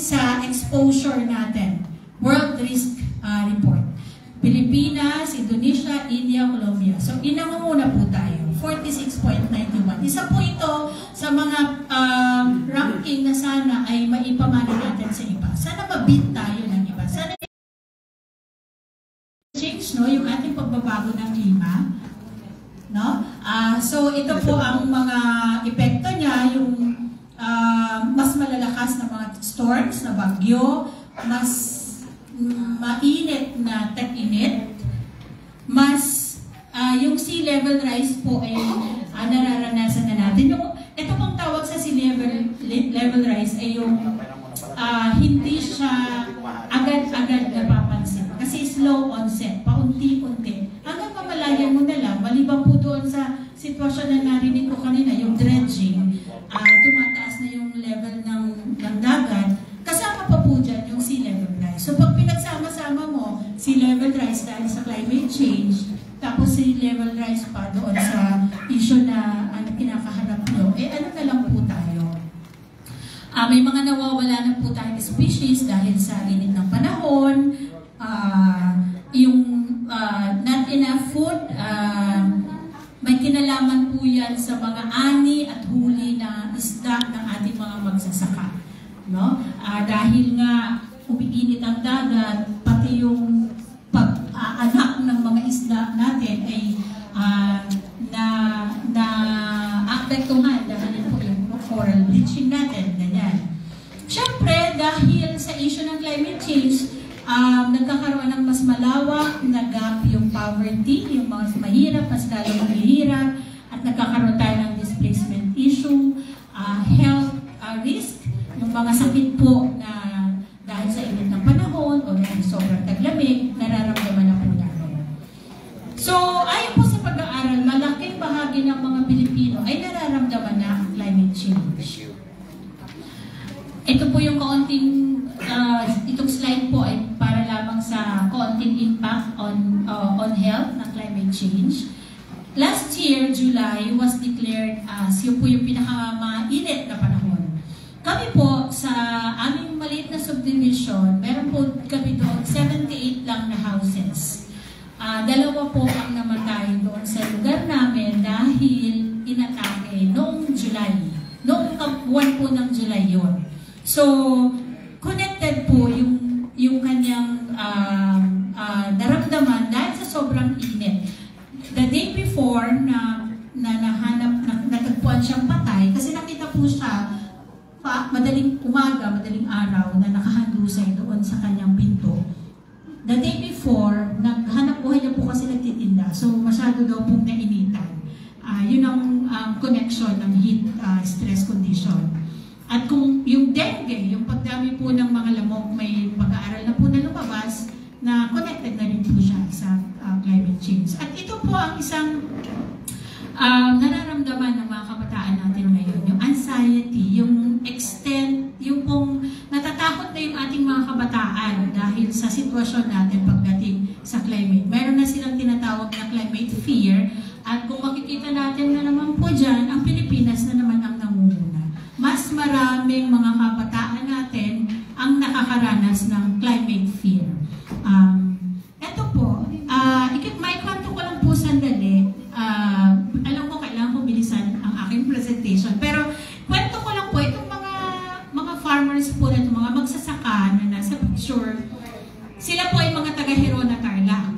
sa exposure natin. World Risk Report. Pilipinas, Indonesia, India, Colombia. So, inangunguna po tayo. 46.91. Isa po ito sa mga ranking na sana ay maipamana natin sa iba. Sana mabit tayo ng iba. Sana change, no, yung ating pagbabago ng klima. No? So, ito po ang mga epekto niya, yung mas malalakas na mga storms, na bagyo, mas mainit na tag-init, mas yung sea level rise po ay nararanasan na natin. Ito pong tawag sa sea level rise ay yung hindi siya agad-agad napapansin. Kasi slow onset, paunti-unti. Hanggang mamalayan mo na lang, maliban po doon sa sitwasyon na narinig ko kanina, yung dredging, tumataas na yung level ng dagat, kasama pa po dyan yung sea level rise. So pag pinagsama-sama mo, sea level rise dahil sa climate change, tapos sea level rise pa doon sa issue na kinakaharap nyo, ano na lang po tayo? May mga nawawala na po tayong species dahil sa init ng panahon, yung not enough food, may kinalaman po yan sa mga ani at huli na isda ng ating mga magsasaka. No? Dahil nga umiinit ang dagat, pati yung pag-aanak ng mga isda natin ay naapektuhan dahil po yung coral bleaching natin, ganyan. Siyempre, dahil sa issue ng climate change, nagkakaroon ng mas malawak na gap yung poverty, yung mga mahirap, mas lalong mahihirap, at nagkakaroon tayo ng displacement issue, health risk, yung mga sakit po na dahil sa init ng panahon o dahil sobrang taglamig, nararamdaman na po natin. So, ayon po sa pag-aaral, malaking bahagi ng mga Pilipino ay nararamdaman na ang climate change. Ito po yung kaunting, itong slide po ay para lamang sa kaunting impact on health ng climate change. Last year, July, was declared as yun po yung pinakamainit na panahon. Kami po, sa aming maliit na subdivision, meron po kami doon 78 lang na houses. Dalawa po ang namatay doon sa lugar namin dahil inatake noong July. Noong buwan po ng July yun. So, connected po yung kanyang naramdaman dahil sa sobrang init. The day before na natagpuan siyang patay, kasi nakita po siya madaling umaga, madaling araw na nakahandusay doon sa kanyang pinto. The day before, naghanap buhay niya po kasi nagtitinda. So, masyado daw pong nainitan. Yun ang connection ng heat stress condition. At kung yung dengue, yung pagdami po ng mga lamok, may pag-aaral na po na lumabas na connected na rin po siya sa climate change. At ito po ang isang nararamdaman ng mga kabataan natin ngayon, yung anxiety, yung extent, yung pong natatakot na yung ating mga kabataan dahil sa sitwasyon natin pagdating sa climate. Meron na silang tinatawag na climate fear, at kung makikita natin na naman po dyan, ang Pilipinas na naman ang nangunguna. Mas maraming mga kabataan natin ang nakakaranas ng climate fear. Ito po, may kwento ko lang po sandali. Alam ko, kailangan ko bilisan ang aking presentation. Pero, kwento ko lang po, itong mga farmers po na itong mga magsasaka na nasa picture, sila po ay mga taga-Hirona, Tarlac.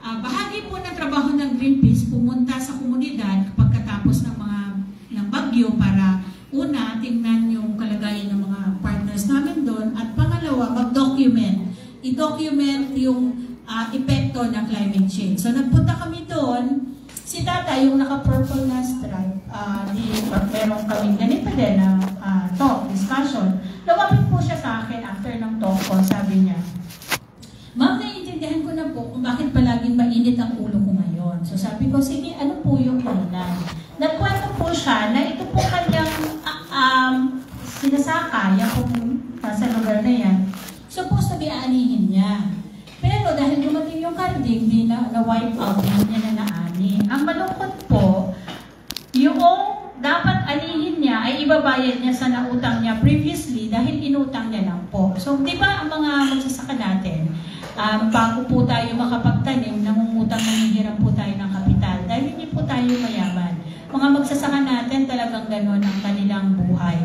Bahagi po ng trabaho ng Greenpeace, pumunta sa komunidad pagkatapos ng bagyo para una, tingnan yung kalagayan ng mga partners namin doon, at pangalawa, mag-document. I-document yung epekto ng climate change. So, nagpunta kami doon. Si Tata, yung naka-purple na stripe, meron kaming ganito din na talk, discussion. Lumapit po siya sa akin after ng talk ko. Sabi niya, "Ma'am, naiintindihan ko na po kung bakit palaging mainit ang ulo ko ngayon." So sabi ko, sige, ano po yung kailan? Nagkwento po siya na ito po kanyang sinasaka, yan po nasa lugar na yan. Supposed to be aanihin niya. Pero dahil dumating yung karding, di na-wipe out, hindi niya na naani. Ang malungkot po, yung dapat anihin niya ay ibabayad niya sa nautang niya previously dahil inutang niya lang po. po. So, di ba ang mga magsasaka natin, bago po tayo makapagtanim, nangungutang nangihiram po tayo ng kapital dahil hindi po tayo mayaman. Mga magsasaka natin talagang ganon ang kanilang buhay.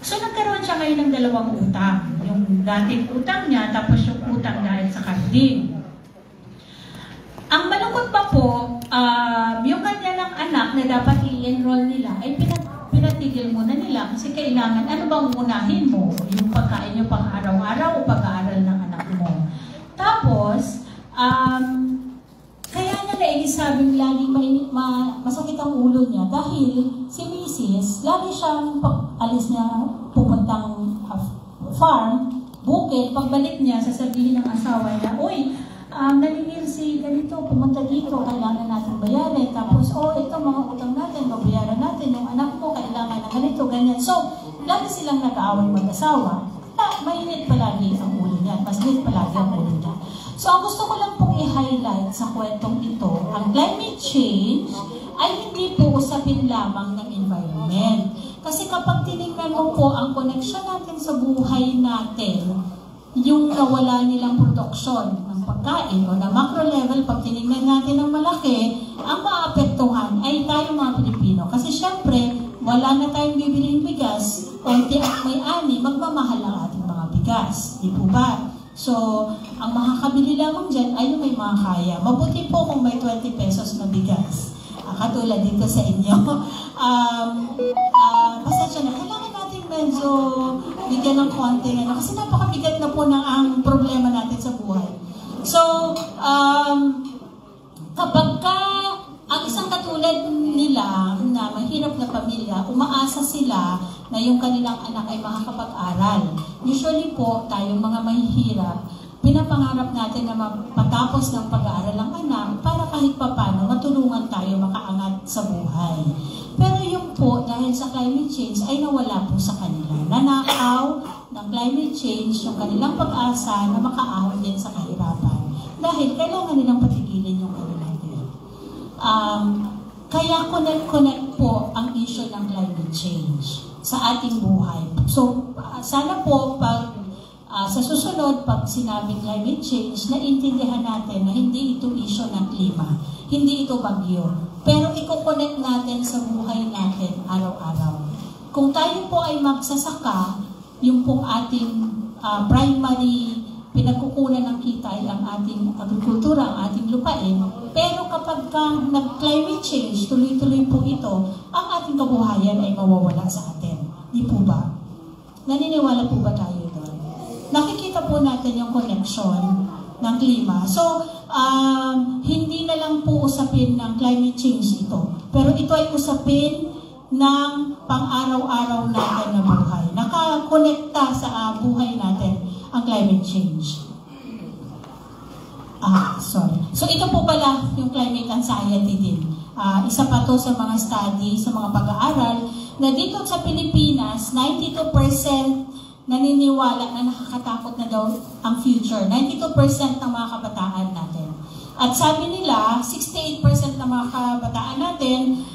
So, nagkaroon siya ngayon ng dalawang utang. Yung dating utang niya, tapos yung utang dahil sa karding. Ang malungkot pa po, yung kanya ng anak na dapat i-enroll nila, ay pinatigil muna nila kasi kailangan, ano bang unahin mo? Yung pagkain nyo pang araw-araw o pag-aaral ng anak mo. Tapos, kaya niya naisabing laging masakit ang ulo niya dahil si Mrs. lagi siyang pag-alis niya pupuntang farm, bukid, pagbalik niya, sasabihin ng asawa niya, uy, naningil si ganito, pumunta dito, kailangan natin bayarin. Tapos, ito mga utang natin, babayaran natin, yung anak ko, kailangan na ganito, ganyan. So, lagi silang nag-aaway mag-asawa. Mainit palagi ang ulo niya, mas mainit palagi ang ulo niya. So, ang gusto ko lang pong i-highlight sa kwentong ito, ang climate change ay hindi po usapin lamang ng environment. Kasi kapag tinignan mo po ang connection natin sa buhay natin, yung nawala nilang produksyon ng pagkain o na macro level, pag tinignan natin ng malaki, ang maapektuhan ay tayo mga Pilipino. Kasi syempre, wala na tayong bibiling bigas, konti at may ani, magmamahal ang ating mga bigas. Di po ba? So, ang makakabili lamang dyan ay yung may mga kaya. Mabuti po kung may 20 pesos na bigas. Katulad dito sa inyo. Pasensya na, kailangan natin medyo bigyan ng konting kasi napakabigat na po ng ang problema natin sa buhay. So, kapag ang isang katulad nila na mahirap na pamilya, umaasa sila na yung kanilang anak ay makakapag-aral. Usually po, tayong mga mahihirap, pinapangarap natin na matapos ng pag-aaral ang anak para kahit papano matulungan tayo makaangat sa buhay. Pero yung po, dahil sa climate change, ay nawala po sa kanila. Nanakaw ng climate change yung kanilang pag-asa na makaahon din sa kahirapan. Dahil kailangan nilang patigilin yung kanilang kaya connect po ang issue ng climate change sa ating buhay. So, sana po pag sa susunod, pag sinabing climate change, naintindihan natin na hindi ito issue ng klima, hindi ito bagyo, pero i-connect natin sa buhay natin araw-araw. Kung tayo po ay magsasaka, yung pong ating primary pinagkukunan ng kita ay ang ating agrikultura, ang ating lupain. Pero kapag nag-climate change, tuloy-tuloy po ito, ang ating kabuhayan ay mawawala sa atin. Di po ba? Naniniwala po ba tayo doon? Nakikita po natin yung connection ng klima. So, hindi na lang po usapin ng climate change ito. Pero ito ay usapin ng pang-araw-araw natin na buhay. Nakakonekta sa buhay natin ang climate change. Sorry. So ito po pala yung climate anxiety din. Isa pa to sa mga study, sa mga pag-aaral, na dito sa Pilipinas, 92% naniniwala na nakakatakot na daw ang future. 92% ng mga kabataan natin. At sabi nila, 68% ng mga kabataan natin,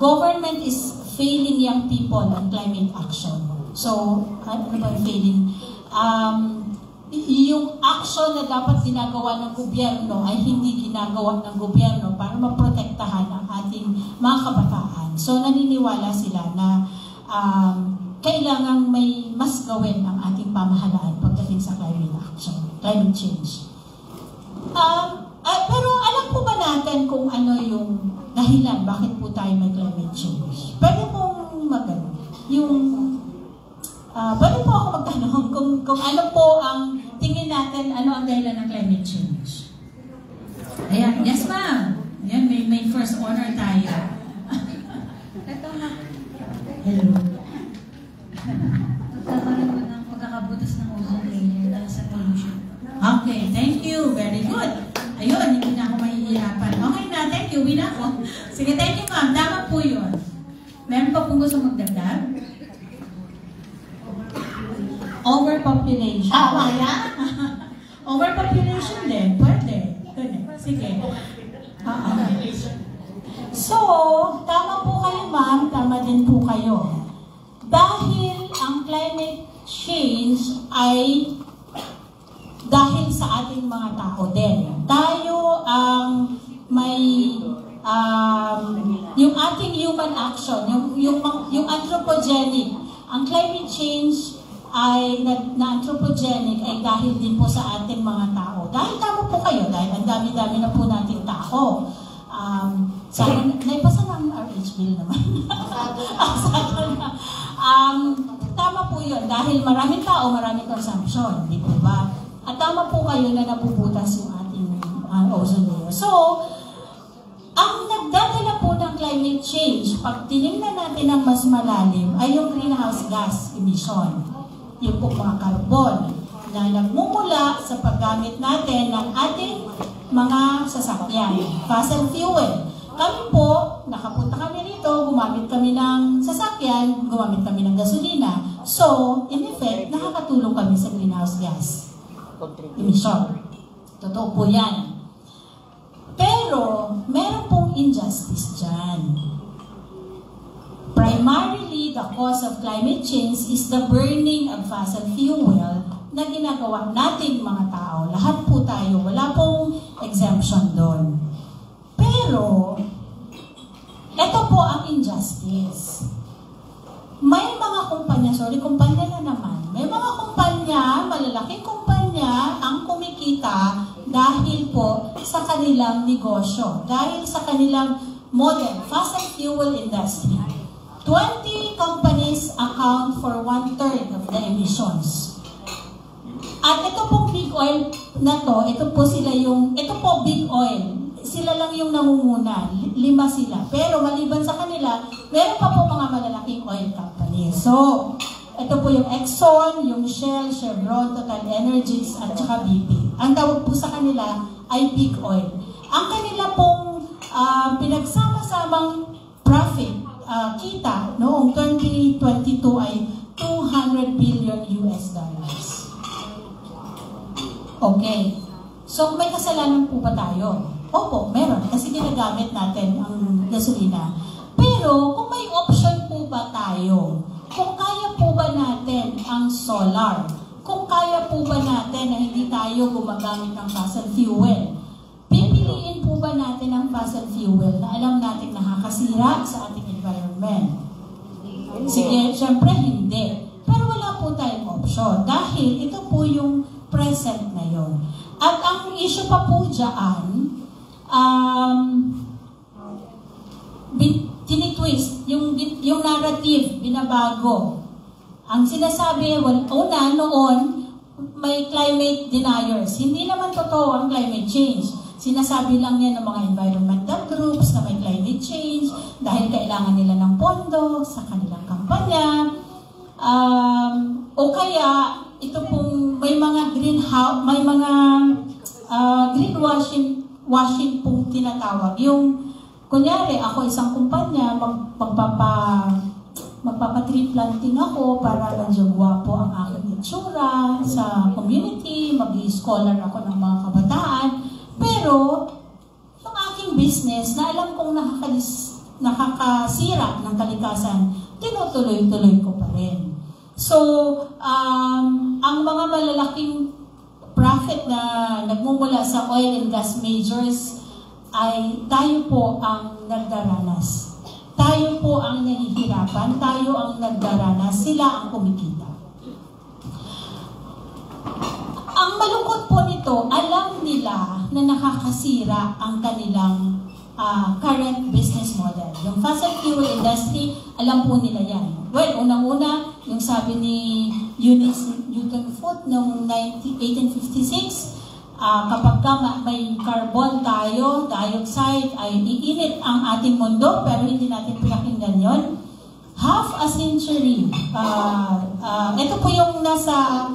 government is failing young people on climate action. So, ano ba failing? Yung action na dapat ginagawa ng gobyerno ay hindi ginagawa ng gobyerno para maprotektahan ang ating mga kabataan. So, naniniwala sila na kailangang may mas gawin ang ating pamahalaan pagdating sa climate change. Pero alam po ba natin kung ano yung dahilan bakit po tayo may climate change? Pwede pong pwede po ako magtanong kung ano po ang tingin natin, ano ang dahilan ng climate change. Ayan, yes ma'am. Ayan, may first honor tayo. Ito na. Hello. Magkakaroon mo ng pagkakabutas ng ozone layer dahil sa pollution. Okay, thank you. Very good. Ayun, hindi na ako mahihirapan. Okay na, thank you. Win ako. Sige, thank you ma'am. Tama po yun. Meron pa pong gusto magdagdag? Overpopulation. Wala? Overpopulation din. Pwede. Sige. So, tama po kayo ma'am, tama din po kayo. Dahil ang climate change ay dahil sa ating mga tao din. Tayo ang may yung ating human action, yung anthropogenic. Ang climate change ay na anthropogenic ay dahil din po sa ating mga tao. Dahil tama po kayo, dahil ang dami-dami na po nating tao. Sana, naipasa ng RH bill naman. Tama po yun, dahil maraming tao, maraming consumption, di po ba? At tama po kayo na napuputas yung ating ozone layer. So, ang nagdadala po ng climate change, pag tinignan natin ang mas malalim, ay yung greenhouse gas emission. Yung po mga carbon na nagmumula sa paggamit natin ng ating mga sasakyan, fossil fuel. Kami po, nakapunta kami rito, gumamit kami ng sasakyan, gumamit kami ng gasolina. So, in effect, nakakatulong kami sa greenhouse gas emission. Totoo po yan. Pero, meron pong injustice dyan. Primarily, the cause of climate change is the burning of fossil fuel na ginagawa nating mga tao. Lahat po tayo, wala pong exemption doon. Pero, ito po ang injustice. May mga kumpanya na naman, may mga kumpanya, malalaking kumpanya, ang kumikita dahil po sa kanilang negosyo, dahil sa kanilang model, fossil fuel industry. 20 companies account for 1/3 of the emissions. At ito pong big oil na to, ito po big oil. Sila lang yung nangunguna, 5 sila. Pero maliban sa kanila, meron pa po mga malalaking oil companies. So, ito po yung Exxon, yung Shell, Chevron, Total Energies, at saka BP. Ang tawag po sa kanila ay big oil. Ang kanila pong pinagsama-samang profit, kita noong 2022 ay $200 billion. Okay. So, may kasalanan po ba tayo? Opo, meron. Kasi ginagamit natin ang gasolina. Pero, kung may option po ba tayo, kung kaya po ba natin ang solar, kung kaya po ba natin na hindi tayo gumagamit ng fossil fuel, pipiliin po ba natin ang fossil fuel na alam natin nakakasira sa ating environment? Sige, syempre hindi. Pero wala po tayong option dahil ito po yung present na yon. At ang issue pa po dyan, tinitwist, yung narrative, binabago. Ang sinasabi, noon, may climate deniers. Hindi naman totoo ang climate change. Sinasabi lang yan ng mga environmental groups na may climate change dahil kailangan nila ng pondo sa kanilang kampanya. O kaya, ito pong may mga greenwashing pong tinatawag. Yung, kunyari, ako isang kumpanya, magpapatree planting ako para medyo gwapo ang aking itsura sa community, mag-i-scholar ako ng mga kabataan. Pero, yung aking business na alam kong nakakasira ng kalikasan, tinutuloy-tuloy ko pa rin. So, ang mga malalaking profit na nagmumula sa oil and gas majors ay tayo po ang nagdaranas. Tayo po ang nahihirapan, tayo ang nagdaranas, sila ang kumikita. Ang malungkot po nito, alam nila na nakakasira ang kanilang current business model. Yung fossil fuel industry, alam po nila yan. Well, unang-una, yung sabi ni Eunice Newton Foote noong 1856, kapag may carbon tayo, dioxide, ay iinit ang ating mundo, pero hindi natin pinakinggan yon. Half a century. Ito po yung nasa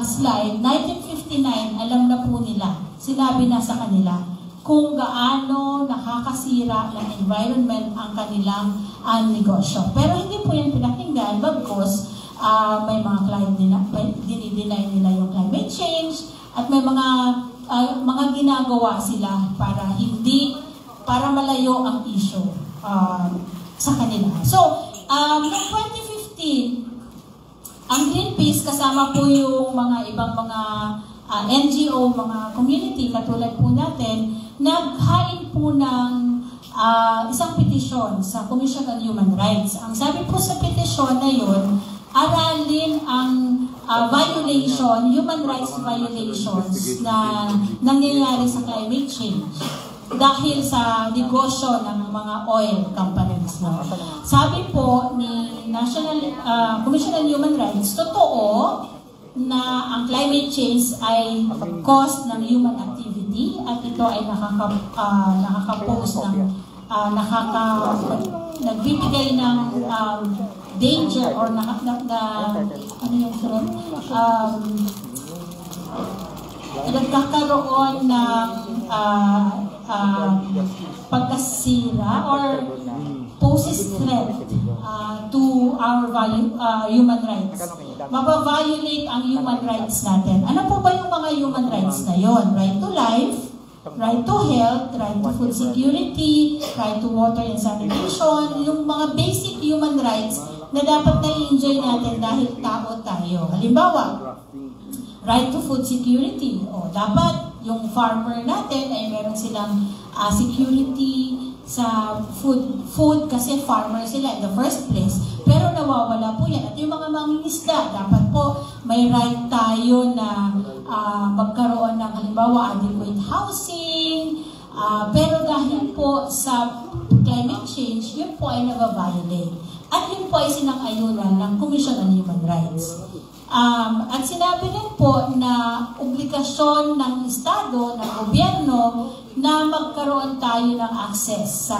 slide, 1959, alam na po nila, sinabi na sa kanila, kung gaano nakakasira ng environment ang kanilang negosyo. Pero hindi po yan pinakinggan, bagkos may mga client dinideny nila yung climate change at may mga ginagawa sila para malayo ang issue sa kanila. So, noong 2015, Ang Greenpeace, kasama po yung mga ibang mga NGO, mga community, katulad po natin, naghain po ng isang petisyon sa Commission on Human Rights. Ang sabi po sa petisyon na yun, aralin ang human rights violations na nangyayari sa climate change dahil sa negosyo ng mga oil companies. No? Sabi po ni National Commission on Human Rights, totoo na ang climate change ay cause ng human activity at ito ay nakaka-pose ng nagbibigay ng danger or ano yung term? Nagkakaroon ng pagkasira or poses threat to our human rights. Mababiolate ang human rights natin. Ano po ba yung mga human rights na yon? Right to life, right to health, right to food security, right to water and sanitation, yung mga basic human rights na dapat na-enjoy natin dahil tao tayo. Halimbawa, right to food security. O, dapat yung farmer natin ay meron silang security sa food kasi farmer sila in the first place. Pero nawawala po yan. At yung mga mangingisda, dapat po may right tayo na magkaroon ng halimbawa adequate housing. Pero dahil po sa climate change, yun po ay nag-violate. At yun po ay sinang-ayunan ng Commission on Human Rights. At sinabi din po na obligasyon ng Estado, ng gobyerno, na magkaroon tayo ng access sa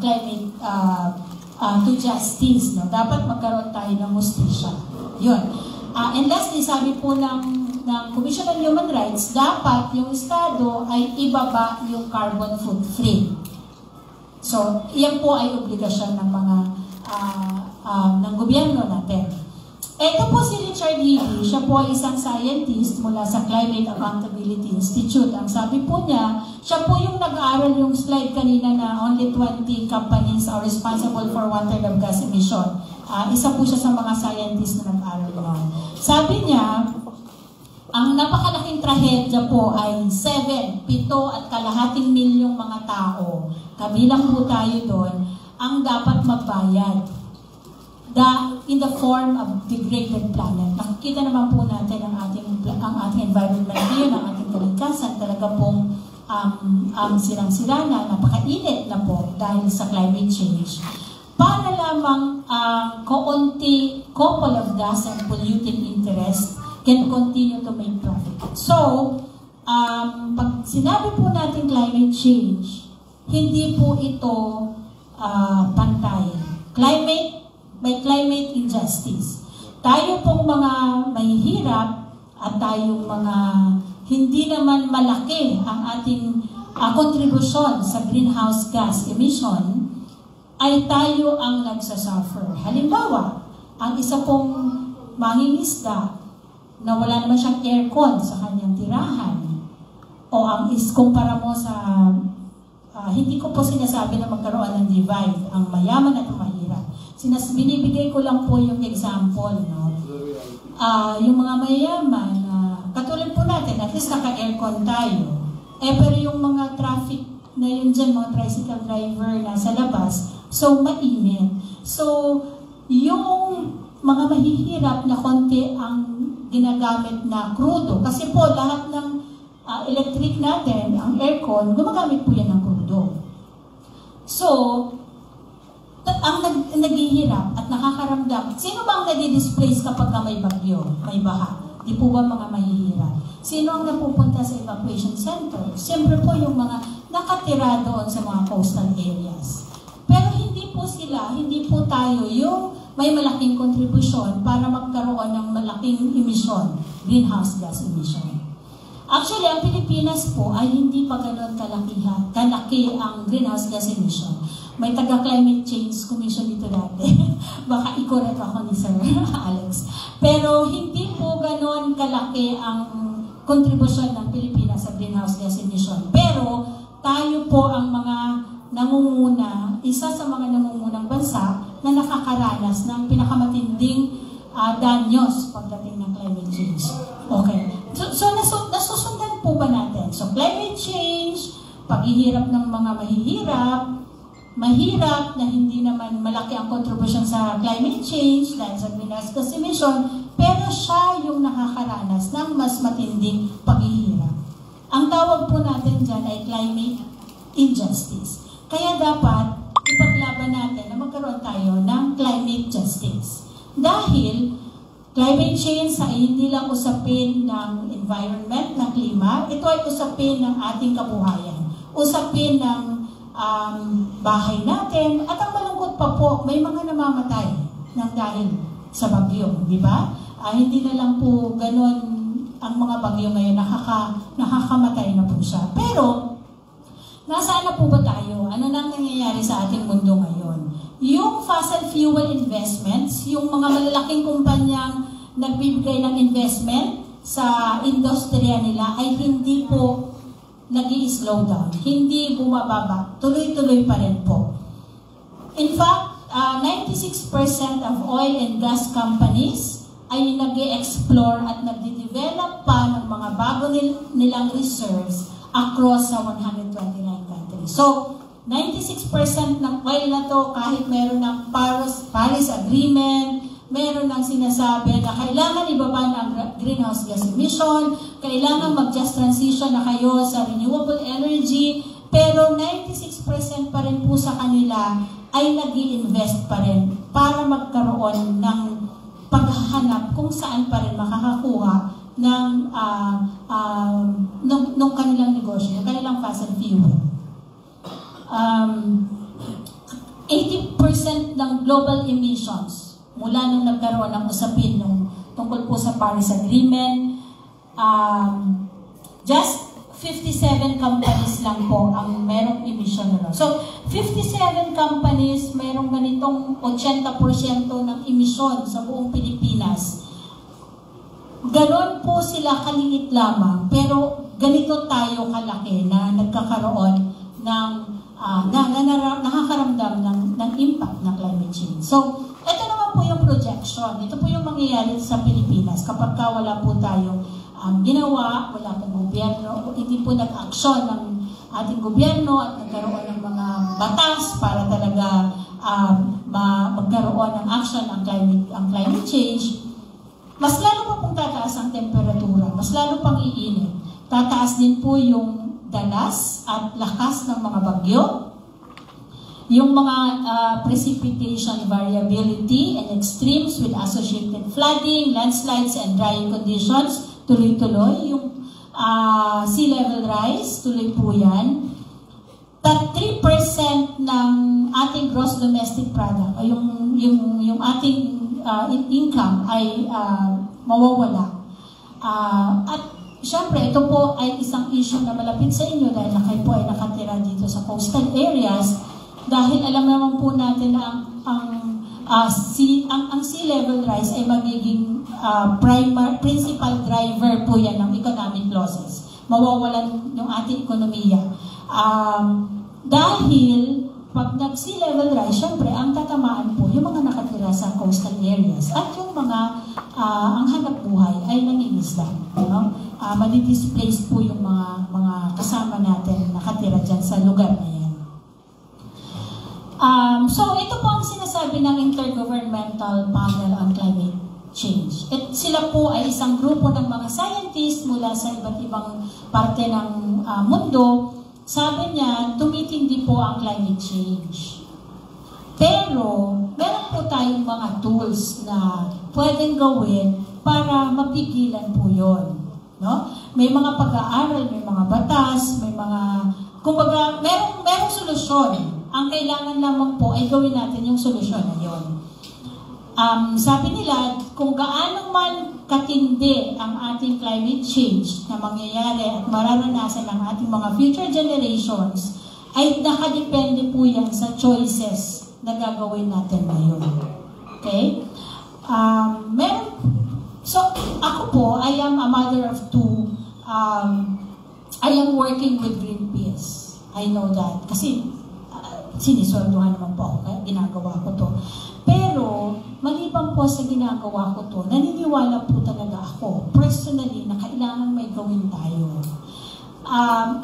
climate to justice. No? Dapat magkaroon tayo ng justisya. Yun. And lastly, sabi po ng Commission on Human Rights, dapat yung Estado ay ibaba yung carbon footprint. So, yan po ay obligasyon ng mga ng gobyerno natin. Ito po si Richard Healy, siya po ay isang scientist mula sa Climate Accountability Institute. Ang sabi po niya, siya po yung nag-aaral yung slide kanina na only 20 companies are responsible for 1/3 of gas emission. Isa po siya sa mga scientist na nag-aaral noon. Sabi niya, ang napakalaking trahedya po ay 7.5 milyong mga tao, kabilang po tayo doon, ang dapat magbayad in the form of degraded planet. Nakikita naman po natin ang ating environment ngayon, ang ating kalikasan, talaga pong sirang-sira na, napakainit na po dahil sa climate change. Para lamang couple of gas and polluting interests can continue to make profit. So, pag sinabi po natin climate change, hindi po ito pantay. May climate injustice. Tayo pong mga mahihirap at tayong mga hindi naman malaki ang ating kontribusyon sa greenhouse gas emission, ay tayo ang nagsasuffer. Halimbawa, ang isa pong mangingisda na wala naman siyang aircon sa kanyang tirahan, o ang kumpara mo sa, hindi ko po sinasabi na magkaroon ng divide, ang mayaman at ang mahirap. Binibigay ko lang po yung example, no? Yung mga mayayaman, katulad po natin, at least naka-aircon tayo. Pero yung mga traffic na yun dyan, mga tricycle driver na sa labas, so mainit. So, yung mga mahihirap na konti ang ginagamit na krudo. Kasi po, lahat ng electric natin, ang aircon, gumagamit po yan ng krudo. So, ang naghihirap at nakakaramdam, sino ba ang nadi-displace kapag may bagyo, may baha? Di po ba mga mahihirap? Sino ang napupunta sa evacuation center? Siyempre po yung mga nakatira doon sa mga coastal areas. Pero hindi po sila, hindi po tayo yung may malaking kontribusyon para magkaroon ng malaking emission, greenhouse gas emission. Actually, ang Pilipinas po ay hindi pa ganoon kalaki ang greenhouse gas emission. May taga-climate change commission dito dati. Baka i-correct ako ni Sir Alex. Pero hindi po ganoon kalaki ang kontribusyon ng Pilipinas sa greenhouse gas emission. Pero tayo po ang mga nangunguna, isa sa mga nangungunang bansa na nakakaranas ng pinakamatinding danyos pagdating ng climate change. Okay. So nasusundan po ba natin? So climate change, paghihirap ng mga mahirap na hindi naman malaki ang contribution sa climate change dahil sa greenhouse gas emission, pero siya yung nakakaranas ng mas matinding paghihirap. Ang tawag po natin dyan ay climate injustice. Kaya dapat ipaglaban natin na magkaroon tayo ng climate justice. Dahil climate change ay hindi lang usapin ng environment, ng klima, ito ay usapin ng ating kabuhayan. Usapin ng bahay natin, at ang malungkot pa po, may mga namamatay ng dahil sa bagyo, di ba? Hindi na lang po ganun ang mga bagyo ngayon, nakakamatay na po siya. Pero, nasaan na po ba tayo? Ano nang nangyayari sa ating mundo ngayon? Yung fossil fuel investments, yung mga malalaking kumpanyang nagbibigay ng investment sa industriya nila ay hindi po nag-i-slow down, hindi bumababa, tuloy-tuloy pa rin po. In fact, 96% of oil and gas companies ay nag-i-explore at nag-develop pa ng mga bago nilang reserves across sa 129 countries. So, 96% ng oil na to, kahit meron ng Paris Agreement, meron ng sinasabi na kailangan ibaba ng greenhouse gas emission, kailangan mag-just transition na kayo sa renewable energy, pero 96% pa rin po sa kanila ay nag-i-invest pa rin para magkaroon ng paghahanap kung saan pa rin makakakuha ng nung kanilang negosyo, ng kanilang fossil fuel. 80% ng global emissions mula nung nagkaroon ng usapin tungkol po sa Paris Agreement, just 57 companies lang po ang merong emission na. So, 57 companies, merong ganitong 80% ng emission sa buong Pilipinas. Ganon po sila kaliit lamang, pero ganito tayo kalaki na nagkakaroon ng nakakaramdam ng impact ng climate change. So, ito naman po yung projection. Ito po yung mangyayari sa Pilipinas kapag wala po tayong ginawa, wala pong gobyerno, hindi po nag-aksyon ng ating gobyerno at nagkaroon ng mga batas para talaga magkaroon ng action ang climate change. Mas lalo pa pong tataas ang temperatura, mas lalo pang iinit. Tataas din po yung dalas at lakas ng mga bagyo, yung mga precipitation variability and extremes with associated flooding, landslides, and drying conditions, tuloy-tuloy. Yung sea level rise, tuloy po yan. 3% ng ating gross domestic product, o yung ating income ay mawawala. At syempre, ito po ay isang issue na malapit sa inyo dahil kayo po ay nakatira dito sa coastal areas. Dahil alam naman po natin na ang sea level rise ay magiging principal driver po yan ng economic losses. Mawawalan yung ating ekonomiya. Dahil pag nag-sea level rise, syempre, ang tatamaan po yung mga nakatira sa coastal areas at yung mga ang hanap buhay ay nangingisda. Madi-displace po yung mga kasama natin nakatira dyan sa lugar na yan. So, ito po ang sinasabi ng Intergovernmental Panel on Climate Change. Sila po ay isang grupo ng mga scientists mula sa iba't ibang parte ng mundo. Sabi niya, tumitindi po ang climate change. Pero, meron po tayong mga tools na pwedeng gawin para mapigilan po yun. No? May mga pag-aaral, may mga batas, may mga... Kumbaga, merong solusyon. Ang kailangan lamang po ay gawin natin yung solusyon na yun. Sabi nila, kung gaano man katindi ang ating climate change na mangyayari at mararanasan ng ating mga future generations, ay nakadepende po yan sa choices na gagawin natin ngayon. Okay? So, ako po, I am a mother of two. I am working with Greenpeace. I know that. Kasi, sinisweldohan naman po ako, kaya ginagawa ko to. Pero, maliban po sa ginagawa ko to, naniniwala po talaga ako, personally, na kailangan may gawin tayo.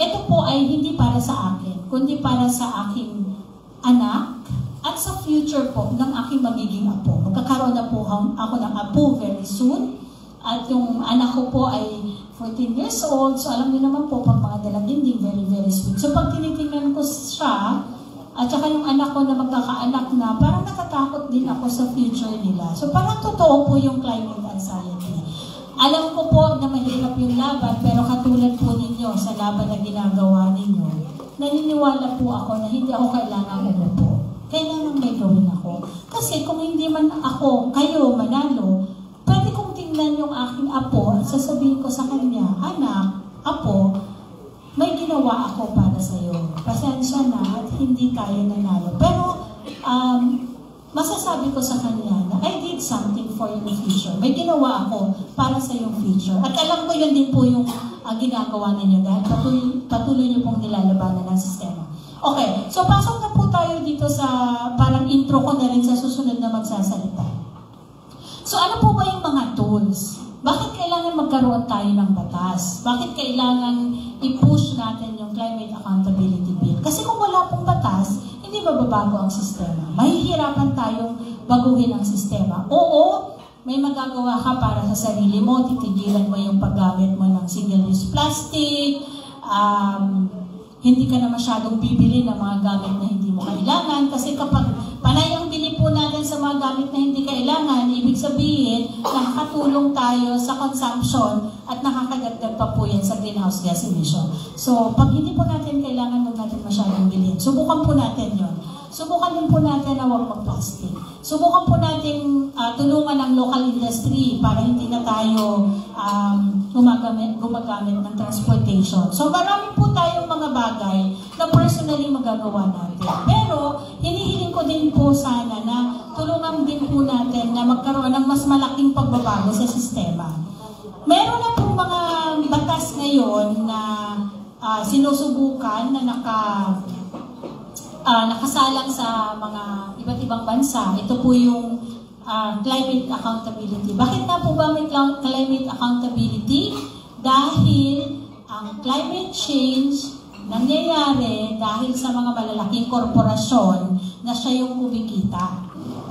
Ito po ay hindi para sa akin, kundi para sa aking anak at sa future po ng aking magiging apo. Magkakaroon na po ako ng apo very soon. At yung anak ko po ay 14 years old. So alam niyo naman po, pag mga dalaginding, very, very sweet. So pag tinitingnan ko siya, at saka yung anak ko na magkakaanak na, parang natatakot din ako sa future nila. So parang totoo po yung climate anxiety. Alam ko po na mahirap yung laban, pero katulad po ninyo sa laban na ginagawa ninyo, naniniwala po ako na hindi ako kailangan umupo. Kailangan may gawin ako. Kasi kung hindi man ako, kayo, manalo, pwede kong tingnan yung aking apo at sasabihin ko sa kanya, anak, apo, may ginawa ako para sa'yo. Pasensya na at hindi tayo nanalo. Pero, masasabi ko sa kanya na I did something for your future. May ginawa ako para sa iyong future. At alam ko yun din po yung ginagawa ninyo dahil patuloy niyo pong nilalabanan ng sistema. Okay, so pasok na po tayo dito sa parang intro ko na rin sa susunod na magsasalita. So ano po ba yung mga tools? Bakit kailangan magkaroon tayo ng batas? Bakit kailangan i-push natin yung Climate Accountability Bill? Kasi kung wala pong batas, hindi mababago ang sistema. Mahihirapan tayong baguhin ang sistema. Oo, may magagawa ka para sa sarili mo, titigilan mo yung paggamit mo ng single-use plastic, hindi ka na masyadong bibili ng mga gamit na hindi mo kailangan kasi kapag panay ang bili po natin sa mga gamit na hindi kailangan, ibig sabihin nakakatulong tayo sa consumption at nakakadagdag pa po yan sa greenhouse gas emission. So, pag hindi po natin kailangan, huwag natin masyadong bilhin. Subukan po natin yon. Subukan din po natin na huwag mag-plastic. Subukan po natin tulungan ang local industry para hindi na tayo gumagamit ng transportation. So marami po tayong mga bagay na personally magagawa natin. Pero hinihiling ko din po sana na tulungan din po natin na magkaroon ng mas malaking pagbabago sa sistema. Meron na po mga batas ngayon na sinusubukan na nakasalang sa mga iba't ibang bansa. Ito po yung climate accountability. Bakit na po ba may climate accountability? Dahil ang climate change nangyayari dahil sa mga malalaking korporasyon na siya yung kumikita.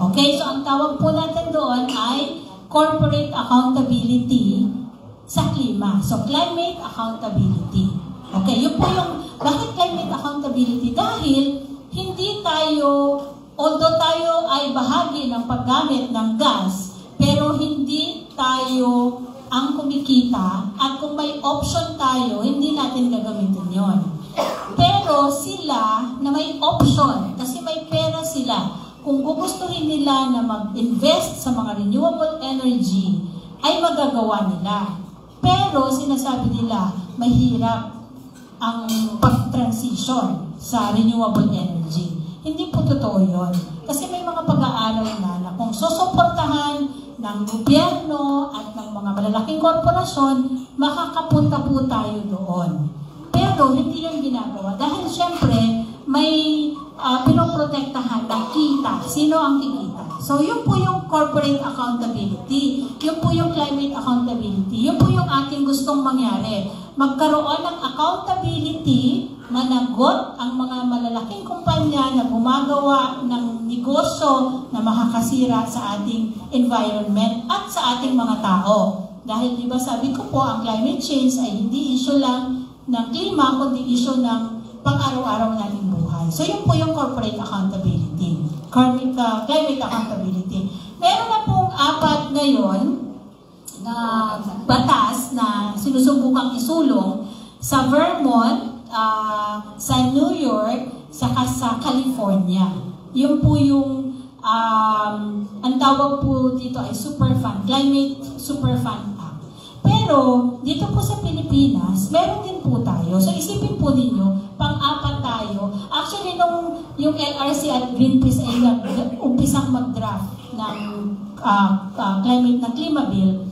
Okay? So ang tawag po natin doon ay corporate accountability sa klima. So climate accountability. Okay? Yun po yung bakit climate accountability? Dahil hindi tayo, although tayo ay bahagi ng paggamit ng gas, pero hindi tayo ang kumikita at kung may option tayo, hindi natin gagamitin yon. Pero sila na may option, kasi may pera sila, kung gugustuhin nila na mag-invest sa mga renewable energy, ay magagawa nila. Pero sinasabi nila, mahirap ang pag-transition sa renewable energy. Hindi po totoo yun. Kasi may mga pag-aaral na kung susuportahan ng gobyerno at ng mga malalaking korporasyon, makakapunta po tayo doon. Pero hindi yung ginagawa. Dahil syempre, may pinoprotektahan ng kita. Sino ang kikita? So, yun po yung corporate accountability. Yun po yung climate accountability. Yun po yung ating gustong mangyari. Magkaroon ng accountability, managot ang mga malalaking kumpanya na gumagawa ng negosyo na makakasira sa ating environment at sa ating mga tao. Dahil diba sabi ko po, ang climate change ay hindi issue lang ng klima, kundi issue ng pang-araw-araw nating buhay. So yun po yung corporate accountability, climate accountability. Meron na pong 4 ngayon na batas na sinusubukang isulong sa Vermont, sa New York, saka sa California. Yun po yung ang tawag po dito ay Superfund, Climate Superfund Act. Pero dito po sa Pilipinas, meron din po tayo. So isipin po ninyo, pang-4 tayo. Actually, nung yung LRC at Greenpeace ay umpisang mag-draft ng climate na klima bill,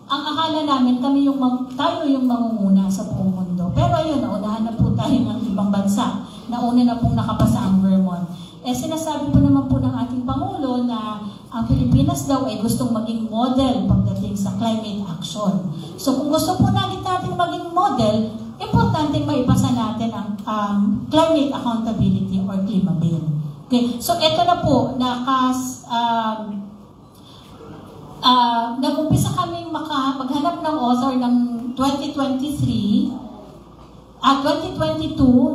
ang akala namin tayo yung mangunguna sa buong mundo. Pero ayun, naunahan na po tayo ng ibang bansa. Nauna na pong nakapasa ang Vermont. Sinasabi po naman po ng ating Pangulo na ang Pilipinas daw ay gustong maging model pagdating sa climate action. So kung gusto po natin maging model, importante maipasa natin ang climate accountability or Klima Bill. Okay, so ito na po, nag-umpisa kaming maghanap ng author ng 2022,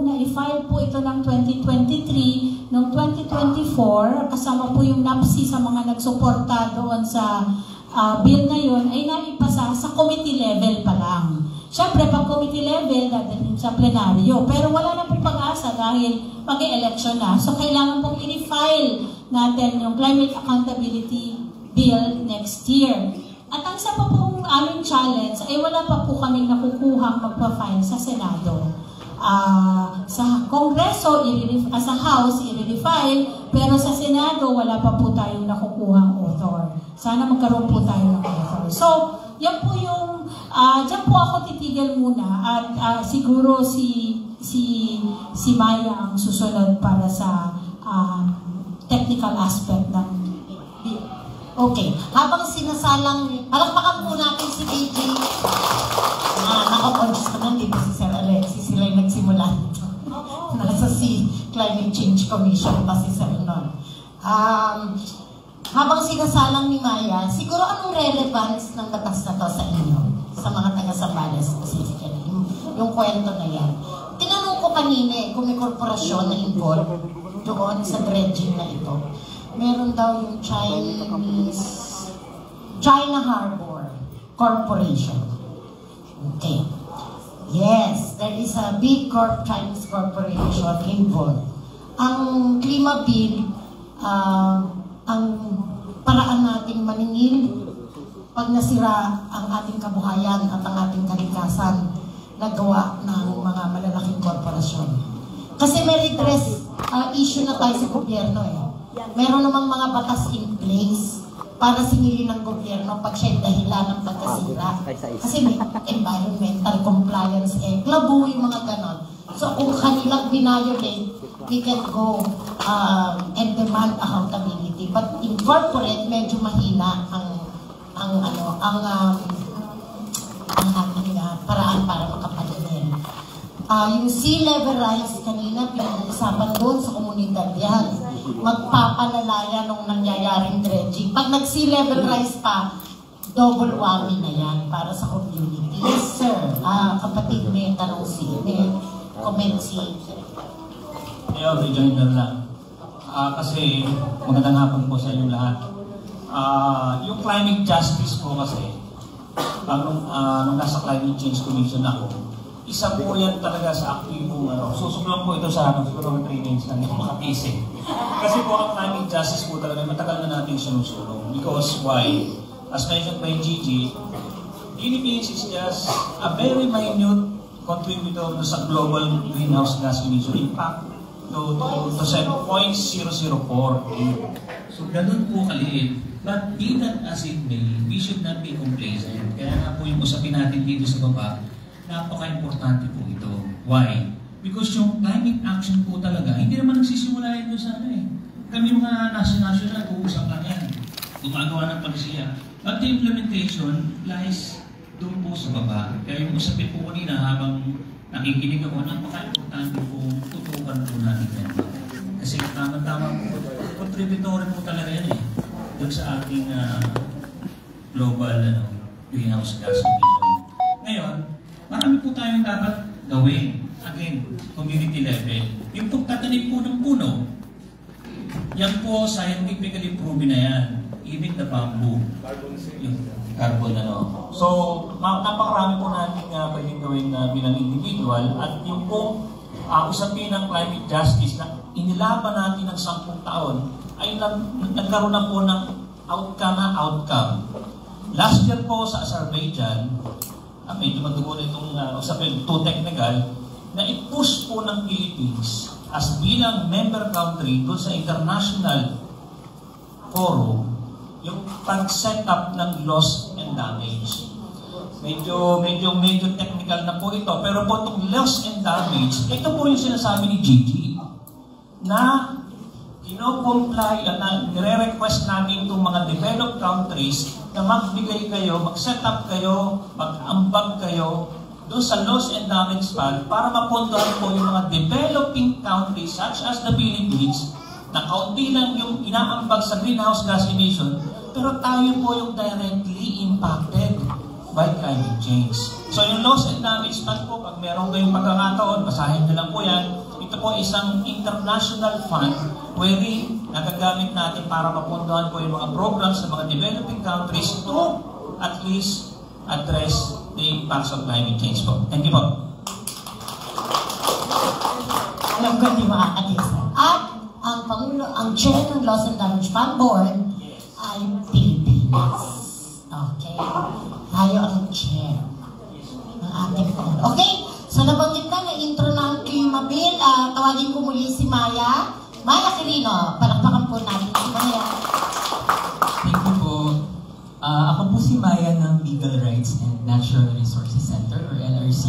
na i-file po ito ng 2023, noong 2024, kasama po yung NAPSI sa mga nagsuporta doon sa bill na yun, ay naipasa sa committee level pa lang. Siyempre, pag committee level, dadalhin sa plenaryo. Pero wala na pong pag-asa dahil mag-election na. So, kailangan pong i-file natin yung Climate Accountability Bill next year. At ang isa pa pong aming challenge ay wala pa po kaming nakukuhang magpa-file sa Senado. Sa Kongreso, sa House, i-refile, pero sa Senado, wala pa po tayong nakukuhang author. Sana magkaroon po tayo ng author. So, yan po yung, dyan po ako titigil muna at siguro si Maya ang susunod para sa technical aspect ng bill. Okay. Habang sinasalang, palakpakan po natin si DJ. Nakakonsis naman dito si Sir Alexis. Sila yung nagsimula nito. Nasa Climate Change Commission pa si Sir Non. Habang sinasalang ni Maya, siguro anong relevance ng batas na to sa inyo? Sa mga taga-Sambales specifically. Yung kwento na yan. Tinanong ko kanina kung may korporasyon na involved doon sa dredging na ito. Meron daw yung China Harbor Corporation. Okay. Yes, there is a big Chinese corporation involved. Ang Klima Bill, ang paraan nating maningil pag nasira ang ating kabuhayan at ang ating kalikasan na gawa ng mga malalaking korporasyon. Kasi may redress issue na tayo sa gobyerno eh. Meron namang mga batas in place para singilin ng gobyerno pag siya'y dahilan ng pagkasira. Kasi may environmental compliance, klabo yung mga ganon. So kung kanilang binayolate, we can go and demand accountability. But in corporate, medyo mahina ang paraan para makapagdadel. Yung sea level rise kanina, pinag-uusapan doon sa komunidad yan. Magpapalala nung nangyayaring dredging. Pag nag-sea level rise pa, double whammy na yan para sa community. Yes, sir. Kapatid, may tanong may comment si... Ayaw, rejoinder lang. Kasi magandang hapon po sa inyo lahat. Yung climate justice po kasi, nung nasa Climate Change Commission ako, isa po yan talaga sa aktibong susuklang po ito sa siguro 3 days lang yung makapising. Kasi po ang climate justice po talaga matagal na natin sinusulong. Because why? As mentioned by Gigi, Philippines is just a very minute contributor sa global greenhouse gas emission impact to 7.004. So ganun po kaliit. But be that as it may, we should not be complacent. Kaya nga po yung usapin natin dito sa baba, napaka-importante po ito. Why? Because yung climate action po talaga, hindi naman nagsisimula ito sa Kami mga national, uusap lang yan. Gumagawa ng palisiya. But the implementation lies doon po sa baba. Kaya yung usapin po kanina habang nakikinig ako, napaka-importante po tutukan po natin yan. Kasi tama-tama po, contributory po talaga yan doon sa ating global greenhouse gas emission. Ngayon, marami po tayong dapat gawin. Again, community level. Yung pagtatanim po ng puno, yan po scientifically proven na yan. Even the bamboo. Yung carbon So, napakarami po natin pwedeng gawin bilang individual. At yung po usapin ng climate justice na inilaban natin ng 10 taon ay nagkaroon na po ng outcome. Last year po sa Azerbaijan, medyo madugo na itong usapin, too technical, na i-push po ng Philippines as bilang member country doon sa international forum yung pag-set up ng loss and damage. Medyo technical na po ito, pero po itong loss and damage, ito po yung sinasabi ni Gigi na kino-comply, nire-request namin itong mga developed countries na magbigay kayo, mag-set up kayo, mag-ambag kayo doon sa loss and damage fund para mapondohan po yung mga developing countries such as the Philippines na kaunti lang yung inaambag sa greenhouse gas emission, pero tayo po yung directly impacted by climate change. So yung loss and damage fund po, pag meron kayong pagkakataon, basahin nyo lang po yan. Ito po isang international fund wherein nagagamit natin para mapunduhan po yung mga programs sa mga developing countries to at least address the impacts of climate change po. Thank you po. Alam ko hindi makakatisa. At ang Pangulo, ang chair ng Loss and Damage Fund Board ay Pilipinas. Okay? Tayo ang chair ng ating Pangulo. Okay? So nabanggit na intro na ang Klima Bill. Tawagin ko muli si Maya. Maya Quirino. Palakpakan po natin si Maya. Thank you po. Ako po si Maya ng Legal Rights and Natural Resources Center or LRC.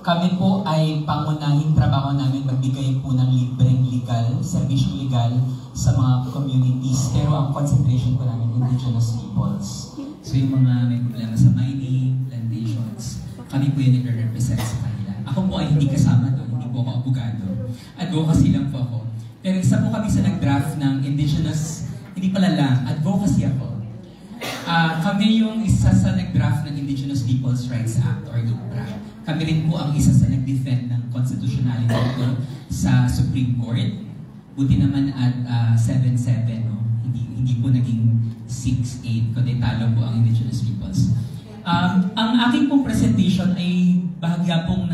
Kami po ay pangunahing trabaho namin magbigay po ng libreng legal, serbisyong legal sa mga communities. Pero ang concentration po namin indigenous peoples. So yung mga may problema sa mining, plantations, kami po yung nagre-represent sa kanila. Ako po ay hindi kasama doon, hindi po ako abogado. Advocacy lang po ako. Pero isa po kami sa nag-draft ng indigenous, hindi pala lang, advocacy ako. Kami yung isa sa nag-draft ng Indigenous Peoples' Rights Act or IPRA. Kami rin po ang isa sa nag-defend ng constitutionality ito sa Supreme Court. Buti naman at 7-7, no? Hindi po naging 6-8, kundi talo po ang Indigenous Peoples. Ang aking pong presentation ay bahagya pong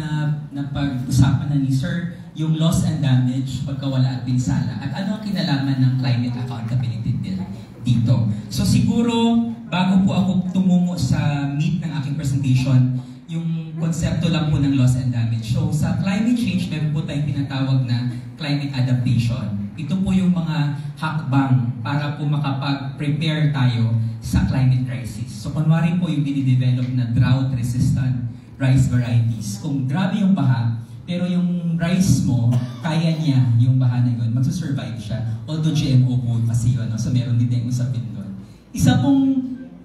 napag-usapan na ni Sir yung loss and damage, pagkawala at pinsala, at ano ang kinalaman ng Climate Accountability Bill dito. So siguro, bago po ako tumungo sa meat ng aking presentation, yung konsepto lang po ng loss and damage. So sa climate change, meron po tayong tinatawag na climate adaptation. Ito po yung mga hakbang para po makapag-prepare tayo sa climate crisis. So kunwari po yung dinidevelop na drought-resistant rice varieties. Kung grabe yung baha, pero yung rice mo, kaya niya yung baha na yun, magsusurvive siya. Although GMO po kasi yun, no? So meron din tayong usapin doon. Isa pong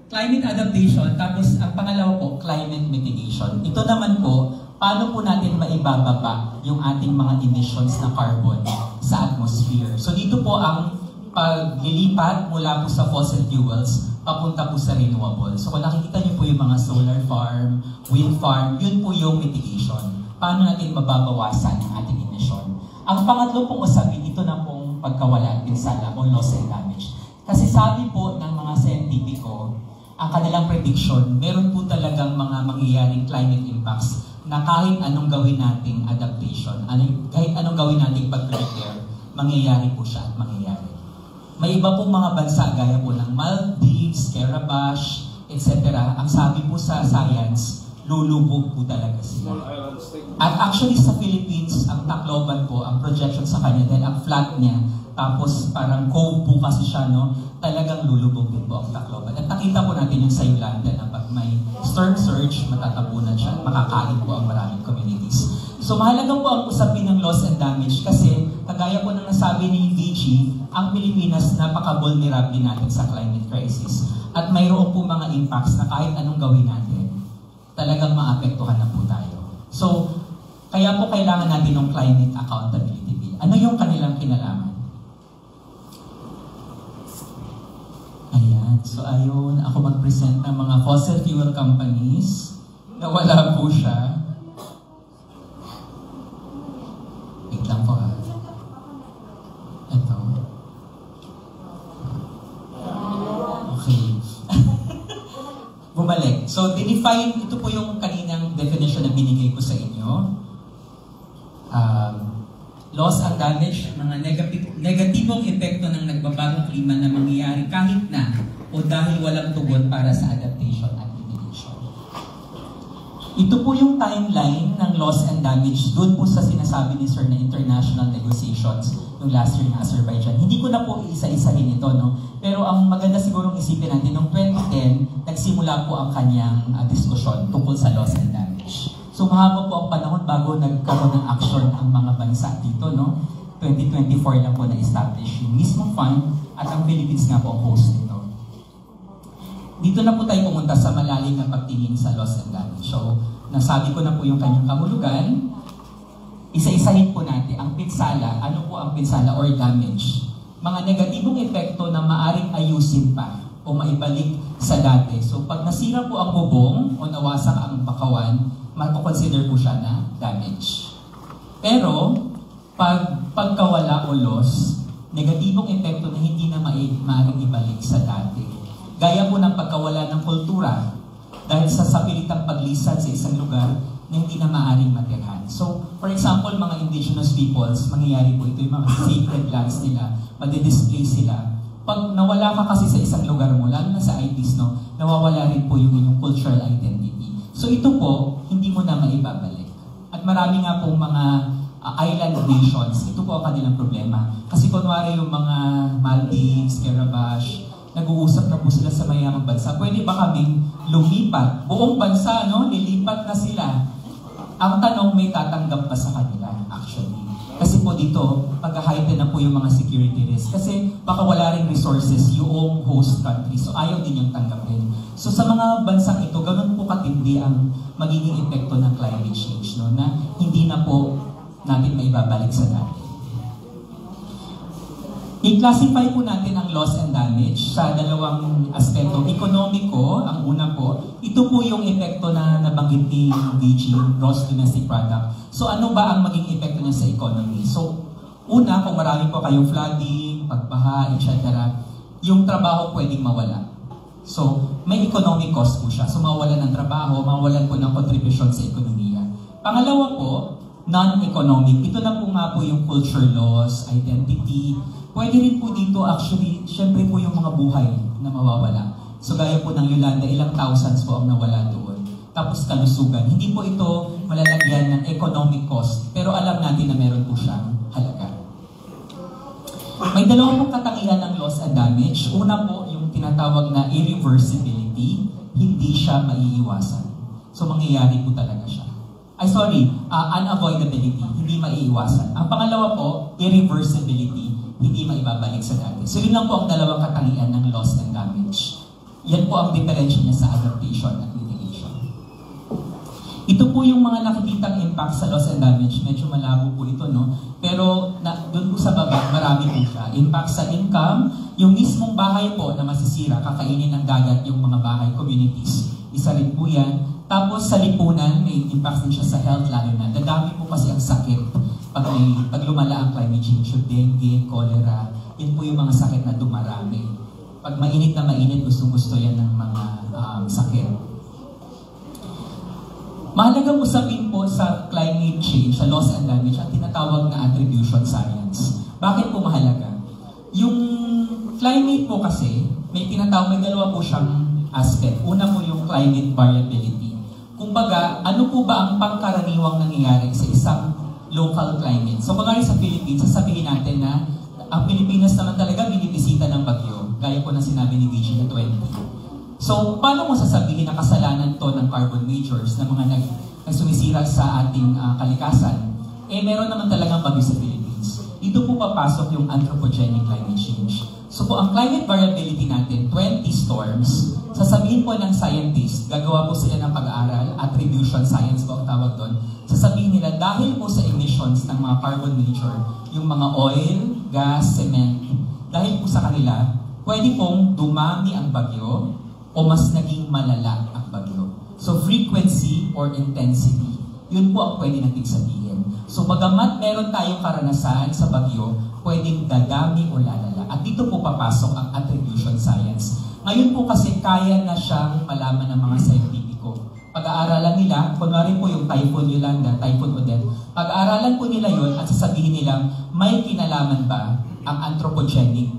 climate adaptation, tapos ang pangalawa po, climate mitigation. Ito naman po, paano po natin maibababa yung ating mga emissions na carbon sa atmosphere. So dito po ang paglilipat mula po sa fossil fuels, papunta po sa renewable. So kung nakikita niyo po yung mga solar farm, wind farm, yun po yung mitigation. Paano natin mababawasan ang ating emission? Ang pangatlo pong usapin, ito na pong pagkawala at pinsala o loss and damage. Kasi sabi po ng mga scientifico, ang kanilang prediction, meron po talagang mga mangyayaring climate impacts na kahit anong gawin nating adaptation, kahit anong gawin nating pag-prepare, mangyayari po siya at mangyayari. May iba pong mga bansa gaya po ng Maldives, Kiribati, etc. Ang sabi po sa science, lulubog po talaga sila. At actually sa Philippines, ang Tacloban po, ang projection sa kanya, dahil ang flat niya, tapos parang cove po kasi siya, no? Talagang lulubog din po ang Tacloban. At nakita po natin yung sa Yolanda na pag may storm surge, matatabunan siya, makakain po ang maraming communities. So mahalaga po ang usapin ng loss and damage kasi kagaya po ng nasabi ni VG, ang Pilipinas napaka-vulnerable natin sa climate crisis. At mayroon po mga impacts na kahit anong gawin natin, talagang maapektuhan na po tayo. So, kaya po kailangan natin ng Climate Accountability Bill. Ano yung kanilang kinalaman? Ayan. So, ayun, ako mag-present ng mga fossil fuel companies. Nawala po siya. Wait lang po ha. Ito. Okay. Bumalik. So, define, ito po yung kaninang definition na binigay ko sa inyo. Loss and damage, mga negatibong epekto ng nagbabagong klima na mangyayari kahit na o dahil walang tugon para sa adaptation at mitigation. Ito po yung timeline ng loss and damage doon po sa sinasabi ni Sir na international negotiations yung last year na Azerbaijan. Hindi ko na po isa-isahin ito, no? Pero ang maganda sigurong isipin natin, noong 2010, nagsimula po ang kanyang diskusyon tungkol sa loss and damage. So mahaba po ang panahon bago nagkaroon ng action ang mga bansa dito, no? 2024 lang po na-establish yung mismo fund at ang Philippines nga po ang host nito. Dito na po tayo pumunta sa malalim na pagtingin sa loss and damage. So, nasabi ko na po yung kanyang kahulugan. Isa-isahin po natin ang pinsala. Ano po ang pinsala or damage? Mga negatibong epekto na maaring ayusin pa o maibalik sa dati. So, pag nasira po ang bubong o nawasak ang bakawan, mako-consider po siya na damage. Pero, pagkawala o loss, negatibong epekto na hindi na maaaring ibalik sa dati. Gaya po ng pagkawala ng kultura dahil sa sapilitang paglisan sa isang lugar na hindi na maaaring matirhan. So, for example, mga indigenous peoples, mangyayari po ito yung mga sacred lands nila, madidisplay sila. Pag nawala ka kasi sa isang lugar mo, lalo na sa IPs, no, nawawala rin po yung inyong cultural identity. So, ito po, hindi mo na maibabalik. At marami nga pong mga island nations, ito po ang kanilang problema. Kasi kunwari yung mga Maldives, Kiribati, nag-uusap na po sila sa mayamang bansa. Pwede ba kaming lumipat? Buong bansa, no? Lilipat na sila. Ang tanong, may tatanggap pa sa kanila, actually. Kasi po dito, pag-heighten na po yung mga security risk. Kasi baka wala rin resources yung host country. So ayaw din yung tanggapin. So sa mga bansang ito, ganun po katindi ang magiging epekto ng climate change, no? Na hindi na po natin maibabalik sa dati. I-classify po natin ang loss and damage sa dalawang aspekto. Ekonomiko, ang una po, ito po yung epekto na nabanggit ni DG, Gross Domestic Product. So ano ba ang maging epekto niya sa economy? So una, kung marami po kayong flooding, pagbaha, etc., yung trabaho pwedeng mawala. So may economic cost po siya. So mawalan ng trabaho, mawalan po ng contribution sa ekonomiya. Pangalawa po, non-economic. Ito na po nga po yung culture loss, identity. Pwede rin po dito actually, syempre po yung mga buhay na mawawala. So gaya po ng Yolanda, ilang thousands po ang nawala doon. Tapos kalusugan. Hindi po ito malalagyan ng economic cost, pero alam natin na meron po siyang halaga. May dalawang pong katangian ng loss and damage. Una po, yung tinatawag na irreversibility, hindi siya maiiwasan. So mangyayari po talaga siya. Unavoidability, hindi maiiwasan. Ang pangalawa po, irreversibility, hindi maibabalik sa dati. So yun lang po ang dalawang katangian ng loss and damage. Yan po ang differential niya sa adaptation at mitigation. Ito po yung mga nakikitang impact sa loss and damage. Medyo malabo po ito, no? Pero doon po sa baba, marami po siya. Impact sa income, yung mismong bahay po na masisira, kakainin ng dagat yung mga bahay communities. Isa rin po yan. Tapos sa lipunan, may impact din siya sa health, lalo na. Dadami po kasi ang sakit pag lumala ang climate change, yung dengue, cholera, yun po yung mga sakit na dumarami. Pag mainit na mainit, gustong-gusto yan ng mga sakit. Mahalagang usapin po sa climate change, sa loss and damage, ang tinatawag na attribution science. Bakit po mahalaga? Yung climate po kasi, may dalawa po siyang aspect. Una po yung climate variability. Kumbaga, ano po ba ang pangkaraniwang nangyayari sa isang local climate? So, kung sa Philippines, sasabihin natin na ang Pilipinas naman talaga binibisita ng bagyo. Gaya po ng sinabi ni DG na 20. So, paano mo sasabihin na kasalanan to ng carbon majors na mga nagsumisira sa ating kalikasan? Meron naman talagang bagyo sa Philippines. Dito po papasok yung anthropogenic climate change. So po, ang climate variability natin, 20 storms, sasabihin po ng scientist, gagawa po sila ng pag-aaral, attribution science po ang tawag doon, sasabihin nila dahil po sa emissions ng mga carbon major, yung mga oil, gas, cement, dahil po sa kanila, pwede pong dumami ang bagyo o mas naging malala ang bagyo. So frequency or intensity, yun po ang pwede natin sabihin. So bagamat meron tayong karanasan sa bagyo, pwedeng dadami o lalala. At dito po papasok ang attribution science. Ngayon po kasi kaya na siyang malaman ng mga scientifico. Pag-aaralan nila, kunwari po yung Typhoon Yolanda, Typhoon Odette, pag-aaralan po nila yon at sasabihin nila, may kinalaman ba ang anthropogenic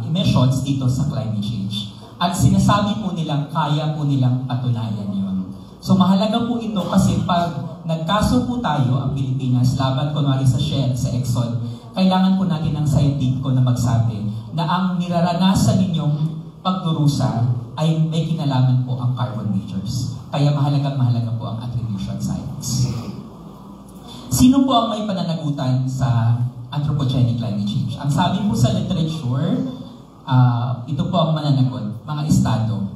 emissions dito sa climate change? At sinasabi po nilang, kaya po nilang patunayan yon. So mahalaga po ito kasi pag nagkaso po tayo, ang Pilipinas, laban kunwari sa Shell, sa Exxon, kailangan po natin ng scientifico na magsabi na ang niraranasan ninyong pagdurusa ay may kinalaman po ang carbon majors. Kaya mahalaga po ang attribution science. Sino po ang may pananagutan sa anthropogenic climate change. Ang sabi po sa literature, ito po ang mananagot, mga estado.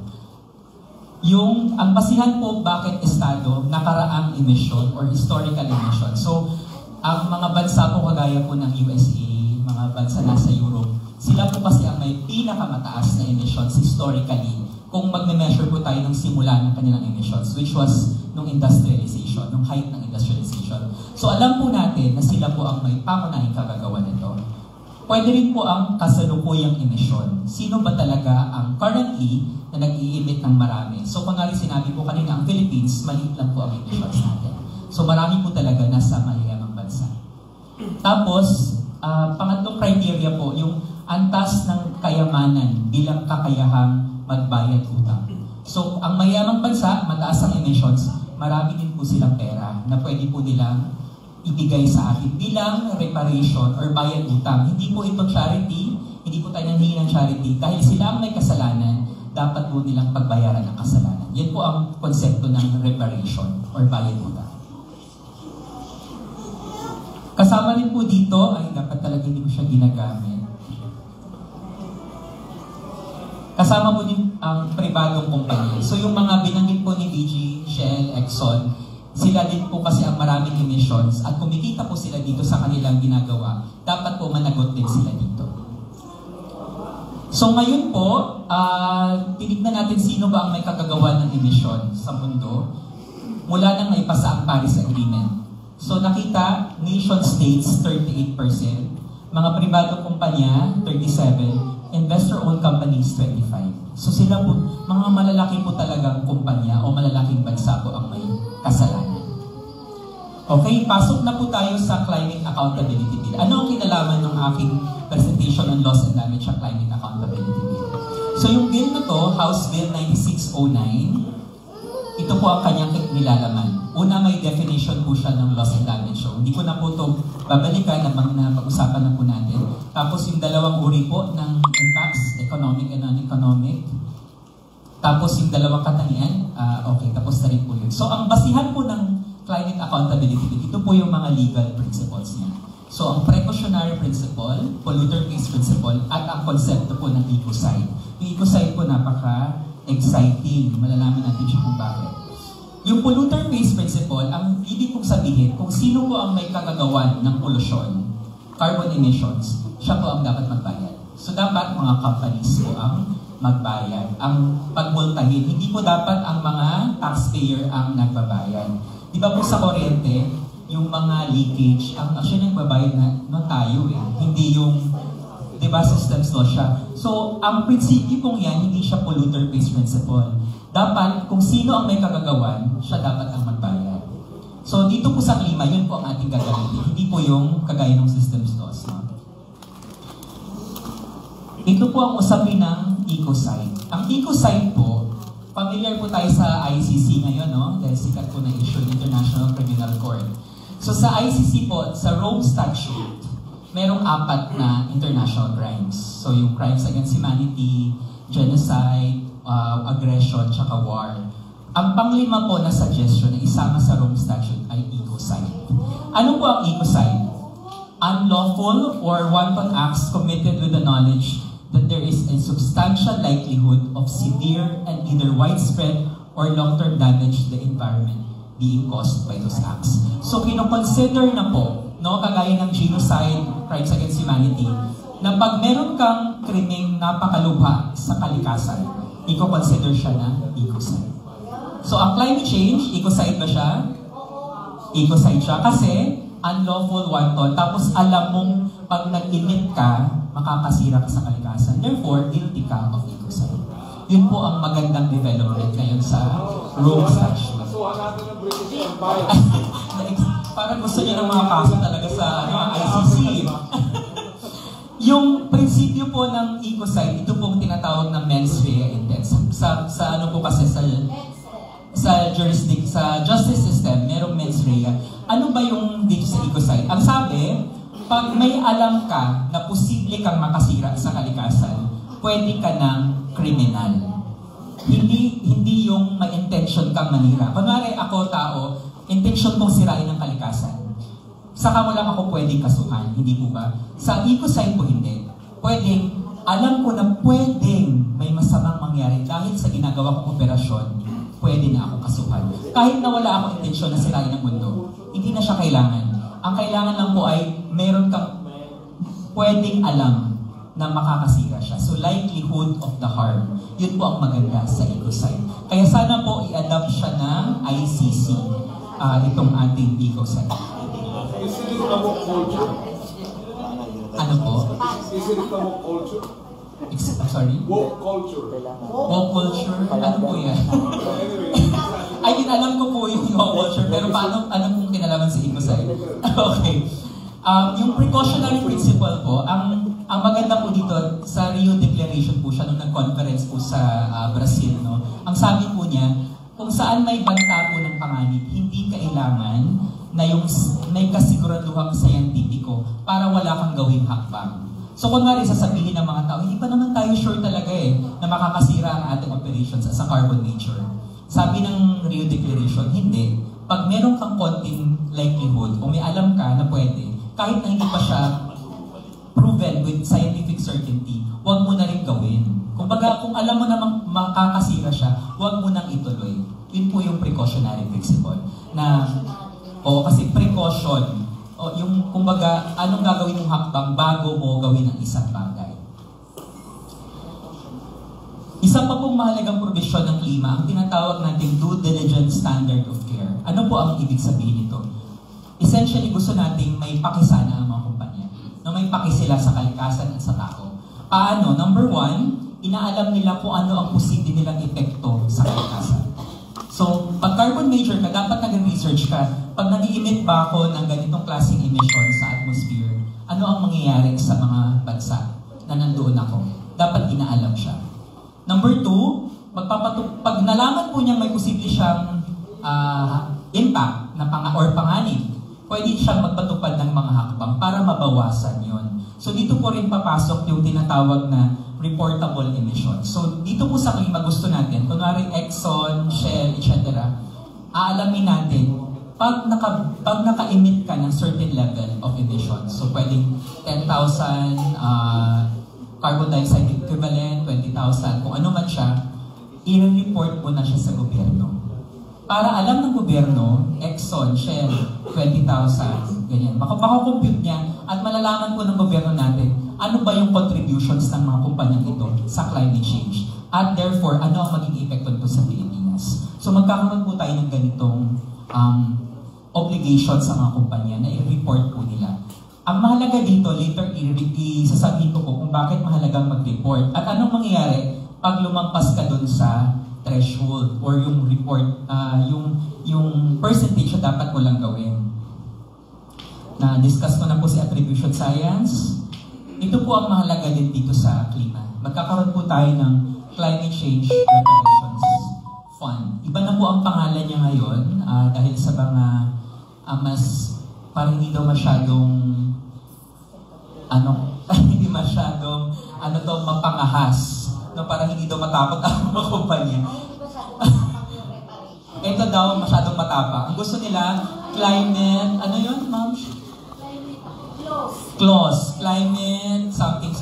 Ang basihan po bakit estado, nakaraang emission or historical emission. So, ang mga bansa po kagaya po ng USA, mga bansa nasa Europe, sila po kasi ang may pinakamataas na emissions historically kung magme-measure po tayo ng simula ng kanilang emissions, which was nung industrialization, nung height ng industrialization. So alam po natin na sila po ang may pangunahing kagagawa nito. Pwede rin po ang kasalukuyang emission. Sino ba talaga ang currently na nag-i-emit ng marami? So kung nga sinabi po kanina, ang Philippines, maliit lang po ang emissions natin. So marami po talaga nasa mayayamang bansa. Tapos, pangatlong criteria po, yung antas ng kayamanan bilang kakayahang magbayad utang. So, ang mayamang bansa, mataas ang emissions, marami din po silang pera na pwede po nilang ibigay sa atin bilang reparation or bayad utang. Hindi po ito charity, hindi po tayo nanghihingi ng charity. Dahil sila ang may kasalanan, dapat po nilang pagbayaran ng kasalanan. Yan po ang konsepto ng reparation or bayad utang. Kasama rin po dito, ay dapat talaga hindi ko siya ginagamit. Kasama po din ang pribadong kumpanya. So yung mga binanggit po ni BG, Shell, Exxon, sila din po kasi ang maraming emissions at kumikita po sila dito sa kanilang ginagawa, dapat po managot din sila dito. So ngayon po, tinignan natin sino ba ang may kagagawa ng emission sa mundo mula nang naipasa ang Paris Agreement. So nakita, nation states 38%, mga pribadong kumpanya 37%, investor-owned companies 25%. So sila po, mga malalaki po talagang kumpanya o malalaking bansa po ang may kasalanan. Okay, pasok na po tayo sa Climate Accountability Bill. Ano ang kinalaman ng aking presentation on loss and damage sa Climate Accountability Bill? So yung bill na to, House Bill 9609, ito po ang kanyang nilalaman. Una, may definition po siya ng loss and damage. So, hindi ko na po ito babalikan na pag-usapan na po natin. Tapos yung dalawang uri po ng impacts, economic and non-economic. Tapos yung dalawang katangian, okay, tapos na rin po yun. So ang basihan po ng climate accountability, ito po yung mga legal principles niya. So ang precautionary principle, polluter pays principle, at ang konsepto po ng ecocide. Yung ecocide po napaka-exciting. Malalaman natin siya kung bakit. Yung polluter pays principle, ang ibig kong sabihin, kung sino po ang may kagagawan ng pollution, carbon emissions, siya po ang dapat magbayad. So dapat mga companies po ang magbayad, ang pagmultahin. Hindi po dapat ang mga taxpayer ang nagbabayad. Di ba po sa kuryente, yung mga leakage, ang actually nagbabayad na tayo eh. Hindi yung, di ba, systems law siya. So ang prinsipyo pong yan, hindi siya polluter pays principle. Dapat, kung sino ang may kagagawan, siya dapat ang magbayad. So, dito po sa klima, yun po ang ating gagamitin. Hindi po yung kagaya ng systems laws. No? Ito po ang usapin ng ecocide. Ang ecocide po, familiar po tayo sa ICC ngayon, no? Dahil sikat po na issue ng International Criminal Court. So, sa ICC po, sa Rome Statute, merong 4 na international crimes. So, yung crimes against humanity, genocide, aggression, tsaka war. Ang panglima po na suggestion na isama sa Rome Statute ay ecocide. Ano po ang ecocide? Unlawful or wanton acts committed with the knowledge that there is a substantial likelihood of severe and either widespread or long-term damage to the environment being caused by those acts. So kino-consider na po, no, kagaya ng genocide, crimes against humanity, na pag meron kang krimeng napakalubha sa kalikasan, i-consider siya na ecocide. So, ang climate change, ecocide ba siya? Ecocide siya kasi unlawful, wanton, tapos alam mong pag nag-emit ka, makakasira ka sa kalikasan. Therefore, guilty ka of ecocide. Yun po ang magandang development ngayon sa Rome Statute. Parang gusto niyo ng mga kaso talaga sa ICC. Yung prinsipyo po ng ecocide, ito pong tinatawag na mens rea index. Sa ano po kasi sa justice system, merong mens rea. Ano ba yung dito sa ecocide? Ang sabi, pag may alam ka na posible kang makasira sa kalikasan, pwede ka ng kriminal. Hindi yung may intention kang manira. Kunwari ako tao, intention kong sirain ng kalikasan. saka mo lang ako pwedeng kasuhan, hindi po ba? Sa ecocide po hindi. Pwedeng, alam ko na pwedeng may masamang mangyari dahil sa ginagawa kong operasyon, pwede na ako kasuhan. Kahit na wala akong intensyon na sirain ang mundo, hindi na siya kailangan. Ang kailangan lang po ay meron kang pwedeng alam na makakasira siya. So likelihood of the harm, yun po ang maganda sa ecocide. Kaya sana po i-adapt siya ng ICC, itong ating ecocide. Is it a woke culture? Ano po? Is it a woke culture? Sorry? Woke culture. Woke culture? Ano po yan? Anyway, Ay, alam ko po yung woke culture, pero paano pong kinalaman sa ecocide? Okay. Yung precautionary principle po, ang maganda po dito, sa Rio Declaration po siya nung nag-conference po sa Brazil, no? Ang sabi po niya, kung saan may banta po ng panganib, hindi kailangan na yung may kasiguraduhang scientifico para wala kang gawing hakbang. So kunwari sasabihin ng mga tao, hindi pa naman tayo sure talaga na makakasira ang ating operations as a carbon nature. Sabi ng Rio Declaration, hindi. Pag meron kang konting likelihood, o may alam ka na pwede, kahit na hindi pa siya proven with scientific certainty, huwag mo na rin gawin. Kumbaga, kung alam mo namang makakasira siya, huwag mo nang ituloy. Yun po yung precautionary principle. Na, kasi precaution, yung kumbaga, anong gagawin mong hakbang bago mo gawin ang isang bagay. Isa pa pong mahalagang probisyon ng klima, ang tinatawag natin due diligence standard of care. Ano po ang ibig sabihin nito? Essentially, gusto nating may pakisana ang mga kumpanya. Na may paki sila sa kalikasan at sa tao. Paano? Number one, inaalam nila kung ano ang posible nilang epekto sa kalikasan. So, pag carbon major ka, dapat nag-research ka. Pag nag-i-emit ba ako ng ganitong klaseng emission sa atmosphere, ano ang mangyayari sa mga bansa na nandoon ako? Dapat inaalam siya. Number two, pag nalaman po niya may posible siyang impact na panganib, pwede siyang magpatupad ng mga hakbang para mabawasan yon. So dito po rin papasok yung tinatawag na reportable emissions. So dito po sa klima gusto natin, kunwari Exxon, Shell, etc., aalamin natin, pag naka-emit ka ng certain level of emissions, so pwedeng 10,000 carbon dioxide equivalent, 20,000, kung ano man siya, i-report mo na siya sa gobyerno. Para alam ng gobyerno, Exxon, Shell, 20,000, ganyan. Makakompute niya at malalaman po ng gobyerno natin ano ba yung contributions ng mga kumpanyang ito sa climate change. At therefore, ano ang maging epekto nito sa Pilipinas. So magkakaroon po tayo ng ganitong obligation sa mga kumpanya na i-report po nila. Ang mahalaga dito, later isasabihin ko po kung bakit mahalagang mag-report. At anong mangyayari pag lumampas ka dun sa threshold or yung report, yung percentage na dapat mo lang gawin. Na-discuss ko na po si attribution science. Ito po ang mahalaga din dito sa klima. Magkakaroon po tayo ng Climate Change Reparations Fund. Iba na po ang pangalan niya ngayon dahil sa mga mas parang hindi daw masyadong hindi masyadong mapangahas. No, parang hindi daw matakot ang mga kumpanya. Ito daw masyadong matapang. Ang gusto nila, climate, ano yun, ma'am? Clause. Climate, something.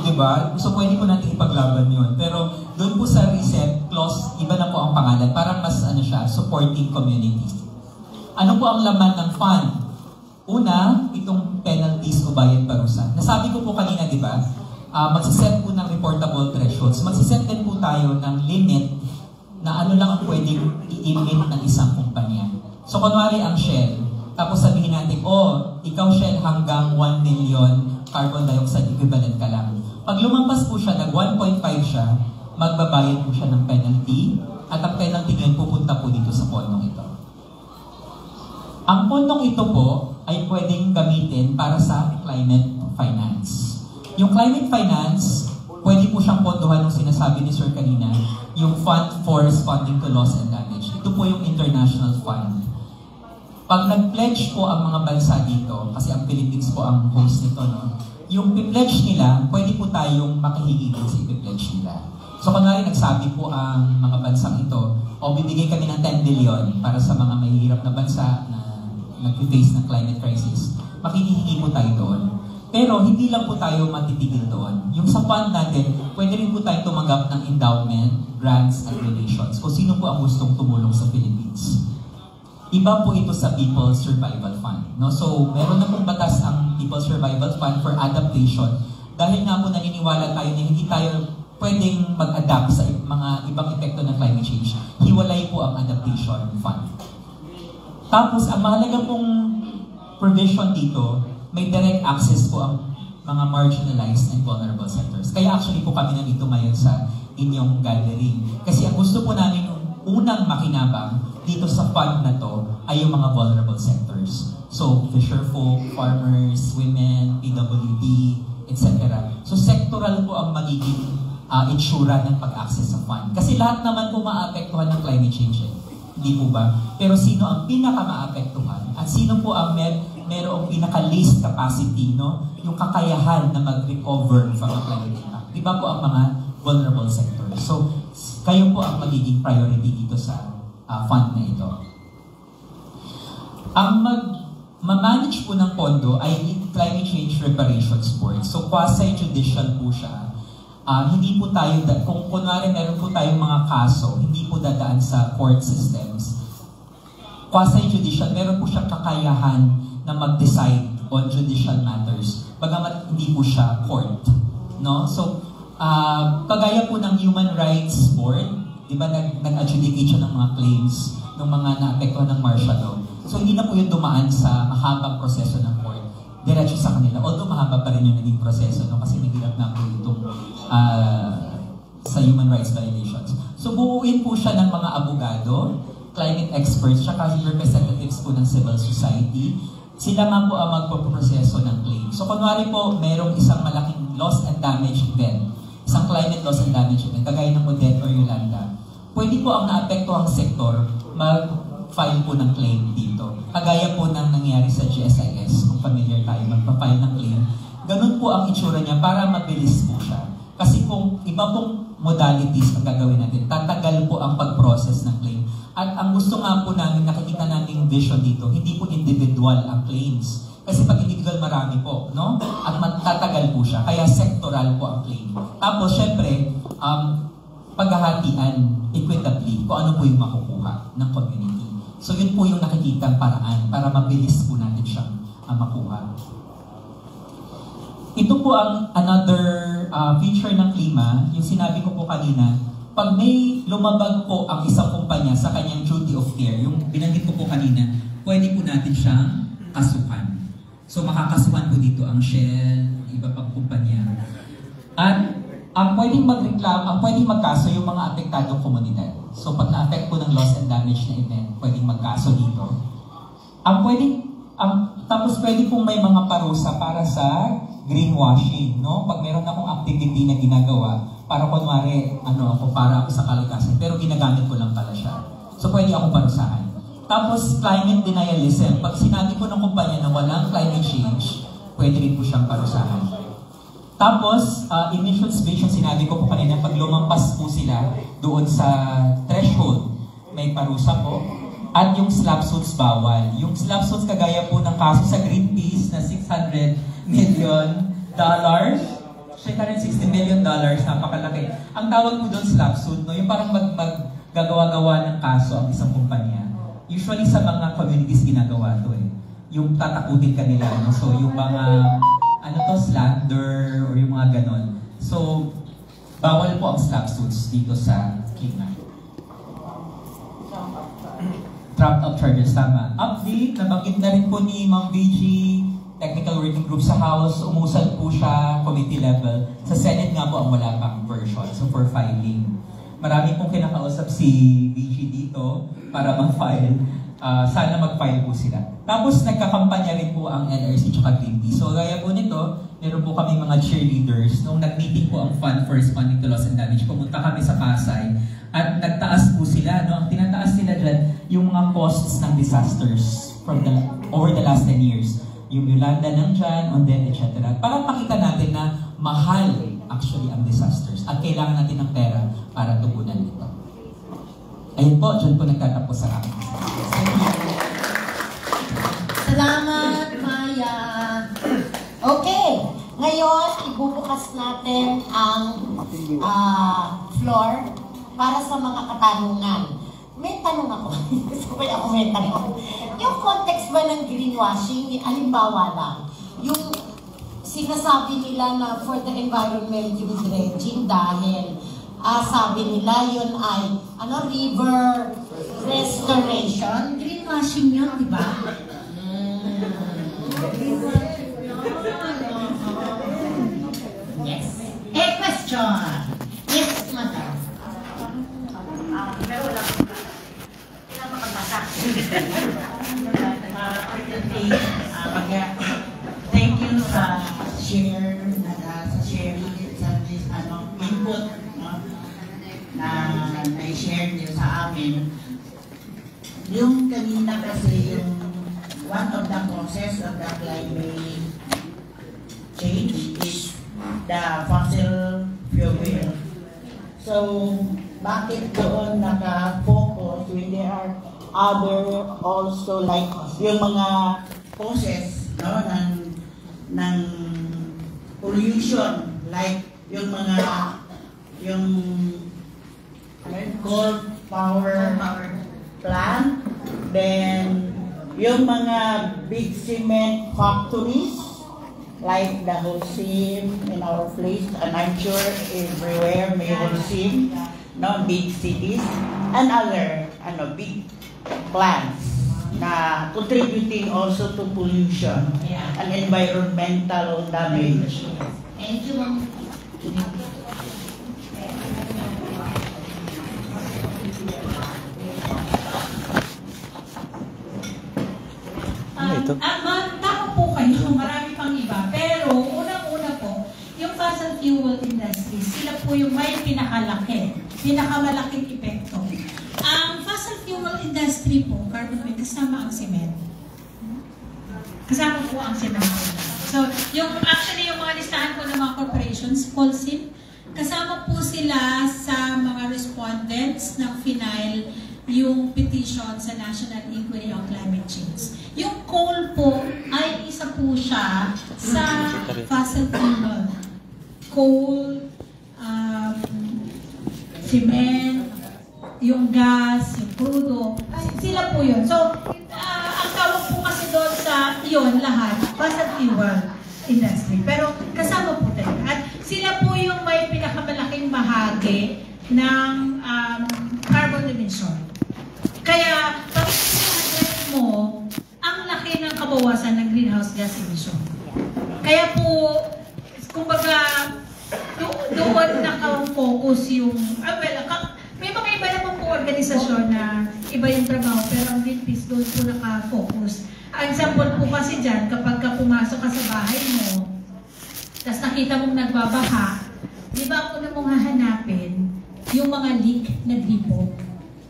Diba? So pwede po natin ipaglaban yun. Pero doon po sa reset, clause, iba na po ang pangalan. Parang mas supporting community. Ano po ang laman ng fund? Una, itong penalties o bayad parusa. Nasabi ko po kanina, di ba? Magsiset po ng reportable thresholds. Magsiset din po tayo ng limit na ano lang ang pwedeng i-emit ng isang kumpanya. So, kunwari ang Shell, tapos sabihin natin, ikaw Shell hanggang 1 million carbon dioxide equivalent ka lang. Pag lumampas po siya, nag 1.5 siya, magbabayad po siya ng penalty, at ang penalty ngayon pupunta po dito sa pondong ito. Ang pondong ito po ay pwedeng gamitin para sa climate finance. Yung climate finance, pwede po siyang pondohan ng sinasabi ni Sir kanina, yung Fund for Responding to Loss and Damage. Ito po yung international fund. Pag nag-pledge po ang mga bansa dito, kasi ang Philippines po ang host nito, no? Yung pledge nila, pwede po tayong makahigigil sa i-pledge nila. So kunwari nagsabi po ang mga bansang ito, bibigay kami ng 10 billion para sa mga mahihirap na bansa na nag-face ng climate crisis, makikihingi po tayo doon. Pero hindi lang po tayo matitigil doon. Yung sa fund natin, pwede rin po tayo tumanggap ng endowment, grants, at donations kung sino po ang gustong tumulong sa Philippines. Iba po ito sa People's Survival Fund. No? So, meron na pong batas ang People's Survival Fund for adaptation dahil nga po naniniwala tayo na hindi tayo pwedeng mag-adapt sa mga ibang epekto ng climate change. Hiwalay po ang adaptation fund. Tapos, ang mahalaga pong provision dito, may direct access po ang mga marginalized and vulnerable sectors. Kaya actually po kami nandito ngayon sa inyong gathering. Kasi ang gusto po namin unang makinabang dito sa fund na to ay yung mga vulnerable sectors. So, fisherfolk, farmers, women, PWD, etc. So, sectoral po ang magiging itsura ng pag-access sa fund. Kasi lahat naman po maapektuhan ng climate change. Hindi po ba? Pero sino ang pinaka-maapektuhan? At sino po ang merong pinaka-least capacity, no? Yung kakayahan na mag-recover from a climate impact. Diba po ang mga vulnerable sectors? So, kayo po ang magiging priority dito sa fund na ito. Ang ma-manage po ng pondo ay Climate Change Reparations Board. So, quasi-judicial po siya. Hindi po tayo, kung kunwari meron po tayong mga kaso, hindi po dadaan sa court systems. Quasi-judicial, meron po siyang kakayahan na mag-decide on judicial matters. Bagamat hindi po siya court. No? So, kagaya po ng Human Rights Board, di ba nag-adjudicate siya ng mga claims ng mga naapektuhan ng martial law. So, hindi na po yung dumaan sa mahabang proseso ng court. Diretso sa kanila. Although mahaba pa rin yung naging proseso, no? Kasi nagirap na po itong sa human rights violations. So, buuin po siya ng mga abogado, climate experts, saka representatives po ng civil society. Sila nga po ang magpoproseso ng claim. So, kunwari po, merong isang malaking loss and damage event, isang climate loss and damage event, kagaya ng Odette or Yolanda, pwede po ang naapektuhang sektor mag-file po ng claim dito. Kagaya po ng nangyari sa GSIS, kung familiar tayo, magpa-file ng claim. Ganun po ang itsura niya para mabilis po siya. Kasi kung iba pong modalities ang gagawin natin, tatagal po ang pag-process ng claim. At ang gusto nga po namin, nakikita natin vision dito, hindi po individual ang claims. Kasi pag individual, marami po, no? At matatagal po siya. Kaya sectoral po ang claim. Tapos, syempre, paghahatian equitably kung ano po yung makukuha ng community. So, yun po yung nakikitang paraan para mabilis po natin siyang makuha. Ito po ang another feature ng klima, yung sinabi ko po kanina, pag may lumabag po ang isang kumpanya sa kanyang duty of care, yung binanggit ko po kanina, pwede po natin siyang kasuhan. So makakasuhan po dito ang Shell, iba pang kumpanya. At ang pwedeng magreklamo, ang pwedeng magkaso yung mga apektadong komunidad. So pag na-affect po ng loss and damage na event, pwedeng magkaso dito. Tapos pwede pong may mga parusa para sa greenwashing, no? Pag meron akong activity na ginagawa, para kunwari, para ako sa kalikasan, pero ginagamit ko lang pala siya. So pwede akong parusahan. Tapos climate denialism, pag sinabi ko ng kumpanya na walang climate change, pwede rin po siyang parusahan. Tapos, emissions based, sinabi ko po kanina, pag lumampas po sila doon sa threshold, may parusa po. At yung slap suits bawal. Yung slap suits kagaya po ng kaso sa Greenpeace na $600 million, $660 million, napakalaki. Ang tawag po doon slap suit, no? Yung parang maggagawa-gawa ng kaso ang isang kumpanya. Usually sa mga communities ginagawa to eh. Yung tatakutin kanila, no? So yung mga slander or yung mga ganon. So, bawal po ang slap suits dito sa klima. Trumped up charges, tama. Update, nabanggit na rin po ni Ma'am BG, technical working group sa House, umusad po siya, committee level. Sa Senate nga po ang wala pang version, so for filing. Marami pong kinakausap si BG dito para mag-file. Sana mag-file po sila. Tapos nagkakampanya rin po ang NRC at Greenpeace. So gaya po nito, meron po kami mga cheerleaders. Nung nag-meeting po ang Fund for Responding to Loss and Damage, pumunta kami sa Pasay at nagtaas po sila. No? Ang tinataas nila dyan, yung mga costs ng disasters over the last 10 years. Yung Yolanda nandyan, Odette, etc. Para pakita natin na mahal actually ang disasters at kailangan natin ng pera para tugunan ito. Ayun po, dyan po nagtatapos sa akin. Thank you. Salamat, Maya. Okay, ngayon ibubukas natin ang floor para sa mga katanungan. May tanong ako. Sabay ako may tanong. Yung context ba ng greenwashing, halimbawa lang, yung sinasabi nila na for the environment yung dredging dahil sabi nila yun ay river restoration. Greenwashing yun, di ba? Yes. Question. Yes, madam. Pero wala ko thank you sa sharing sa this input na na-share niyo sa amin. Yung kanina kasi yung one of the causes of the climate change is the fossil fuel. So, bakit doon naka-focus when there are other also like yung mga causes ng pollution like yung coal power plant, then yung mga big cement factories like the Holcim in our place, and I'm sure everywhere may Holcim, big cities, and other big plants na contributing also to pollution and environmental damage. Thank you, Ma'am. Tama po kayo, marami pang iba. Pero unang-una po, yung fossil fuel industry, sila po yung may pinakamalaking epekto. Ang fossil fuel industry po, carbon may kasama ang cement. Kasama po ang cement. So, actually yung mga listahan po ng mga corporations, Holcim, kasama po sila sa mga respondents ng final yung petition sa National Inquiry on Climate Change. Yung coal po ay isa po siya sa fossil fuel. Coal, cement, yung gas, yung crudo, sila po yun. So, ang tawag po kasi doon sa yun lahat, fossil fuel industry. Pero kasama po tayo. At sila po yung may pinakamalaking bahagi ng carbon emission. Kaya, pag i-address mo, ang laki ng kabawasan ng greenhouse gas emission. Kaya po, kumbaga, doon naka-focus yung, may mga iba naman po organisasyon na iba yung trabaho, pero ang Greenpeace doon po naka-focus. Ang example po kasi dyan, kapag ka pumasok ka sa bahay mo, tapos nakita mong nagbabaha, di ba ako na mong hahanapin yung mga leak na gripo?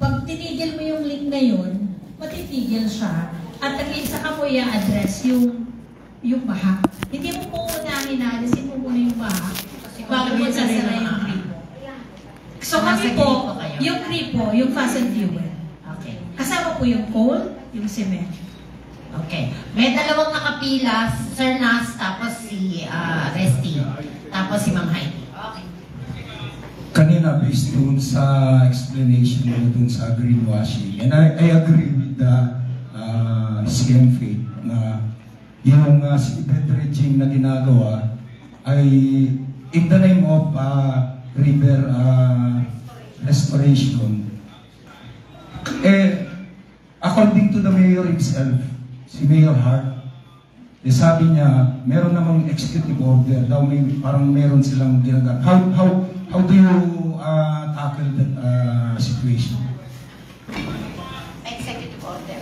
Pag tinigil mo yung leak na yun, matitigil siya. At nag-iisa ka mo i-address yung baha. Hindi mo po unahin na, alisin mo muna yung baha. Bago mo sasara yung gripo. So kami po, yung gripo, yung fossil fuel. Okay. Kasama po yung coal, yung cement. Okay. May dalawang nakapila, Sir Nas, tapos si Resty, tapos si Ma'am Heidi. Okay. Kanina, based dun sa explanation mo dun sa greenwashing, and I agree with the CM Faith na yung seabed dredging na ginagawa ay in the name of river restoration. According to the mayor himself, si Mayor Hart, sabi niya, meron namang executive order daw, parang meron silang ginagawa. How do you tackle that situation? Executive order.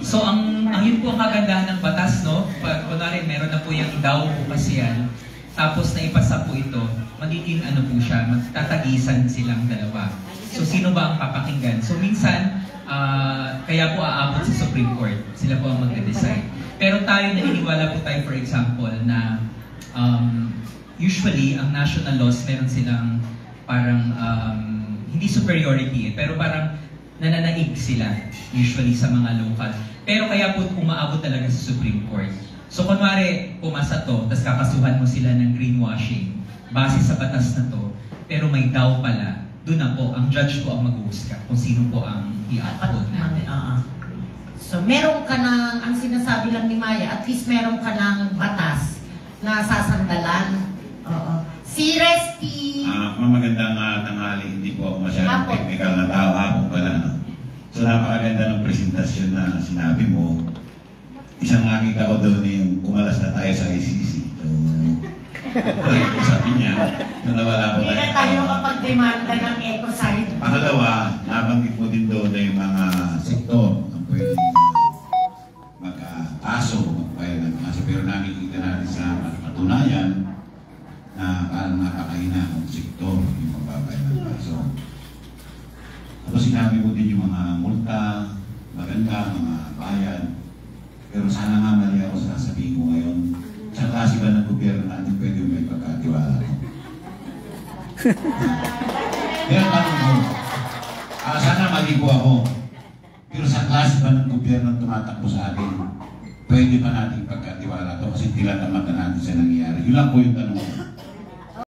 So ang yun po ang kagandahan ng batas, no? Pag kunwari meron na po yung daw po kasi yan, tapos naipasa po ito, magiging ano po siya, magtatagisan silang dalawa. So sino ba ang papakinggan? So minsan, kaya po aabot sa Supreme Court, sila po ang magde-decide. Pero tayo, naniniwala po tayo, for example, na usually, ang national laws, meron silang parang, hindi superiority pero parang nananaig sila usually sa mga local. Pero kaya po umaabot talaga sa Supreme Court. So kunwari, pumasa to, tapos kakasuhan mo sila ng greenwashing base sa batas na to, pero may daw pala, doon na po, ang judge po ang mag-uusga kung sino po ang i-upload natin. So meron ka ng, ang sinasabi lang ni Maya, at least meron ka ng batas na sasandalan. Si Resty! Magandang tanghali, hindi po ako masyadong technical na tao, hapon pala. No? So napakaganda ng presentasyon na sinabi mo. Isang nakita ko doon yung kumalas na tayo sa ICC. So, sabi niya, nawala po tayo. Hindi na tayo kapag-demanda ng ecocide. Pangalawa, nabanggit mo din doon na yung mga sektor ang pwede mag-aso, magpahal ng kaso. Pero nakikita natin sa patunayan na parang nakakaina ng sektor yung magpapahal ng kaso. Tapos sinabi mo din yung mga multa, maganda, mga bayan. Pero sana nga mali ako sa sasabihin ko ngayon. Sa klase ba ng gobyerno natin pwede may pagkatiwala ko? Kaya tanong ko, sana mali po ako. Pero sa klase ba ng gobyerno tumatakbo sa atin, pwede ba natin pagkatiwala to? Kasi tila tamad na natin sa nangyayari. Yun lang po yung tanong.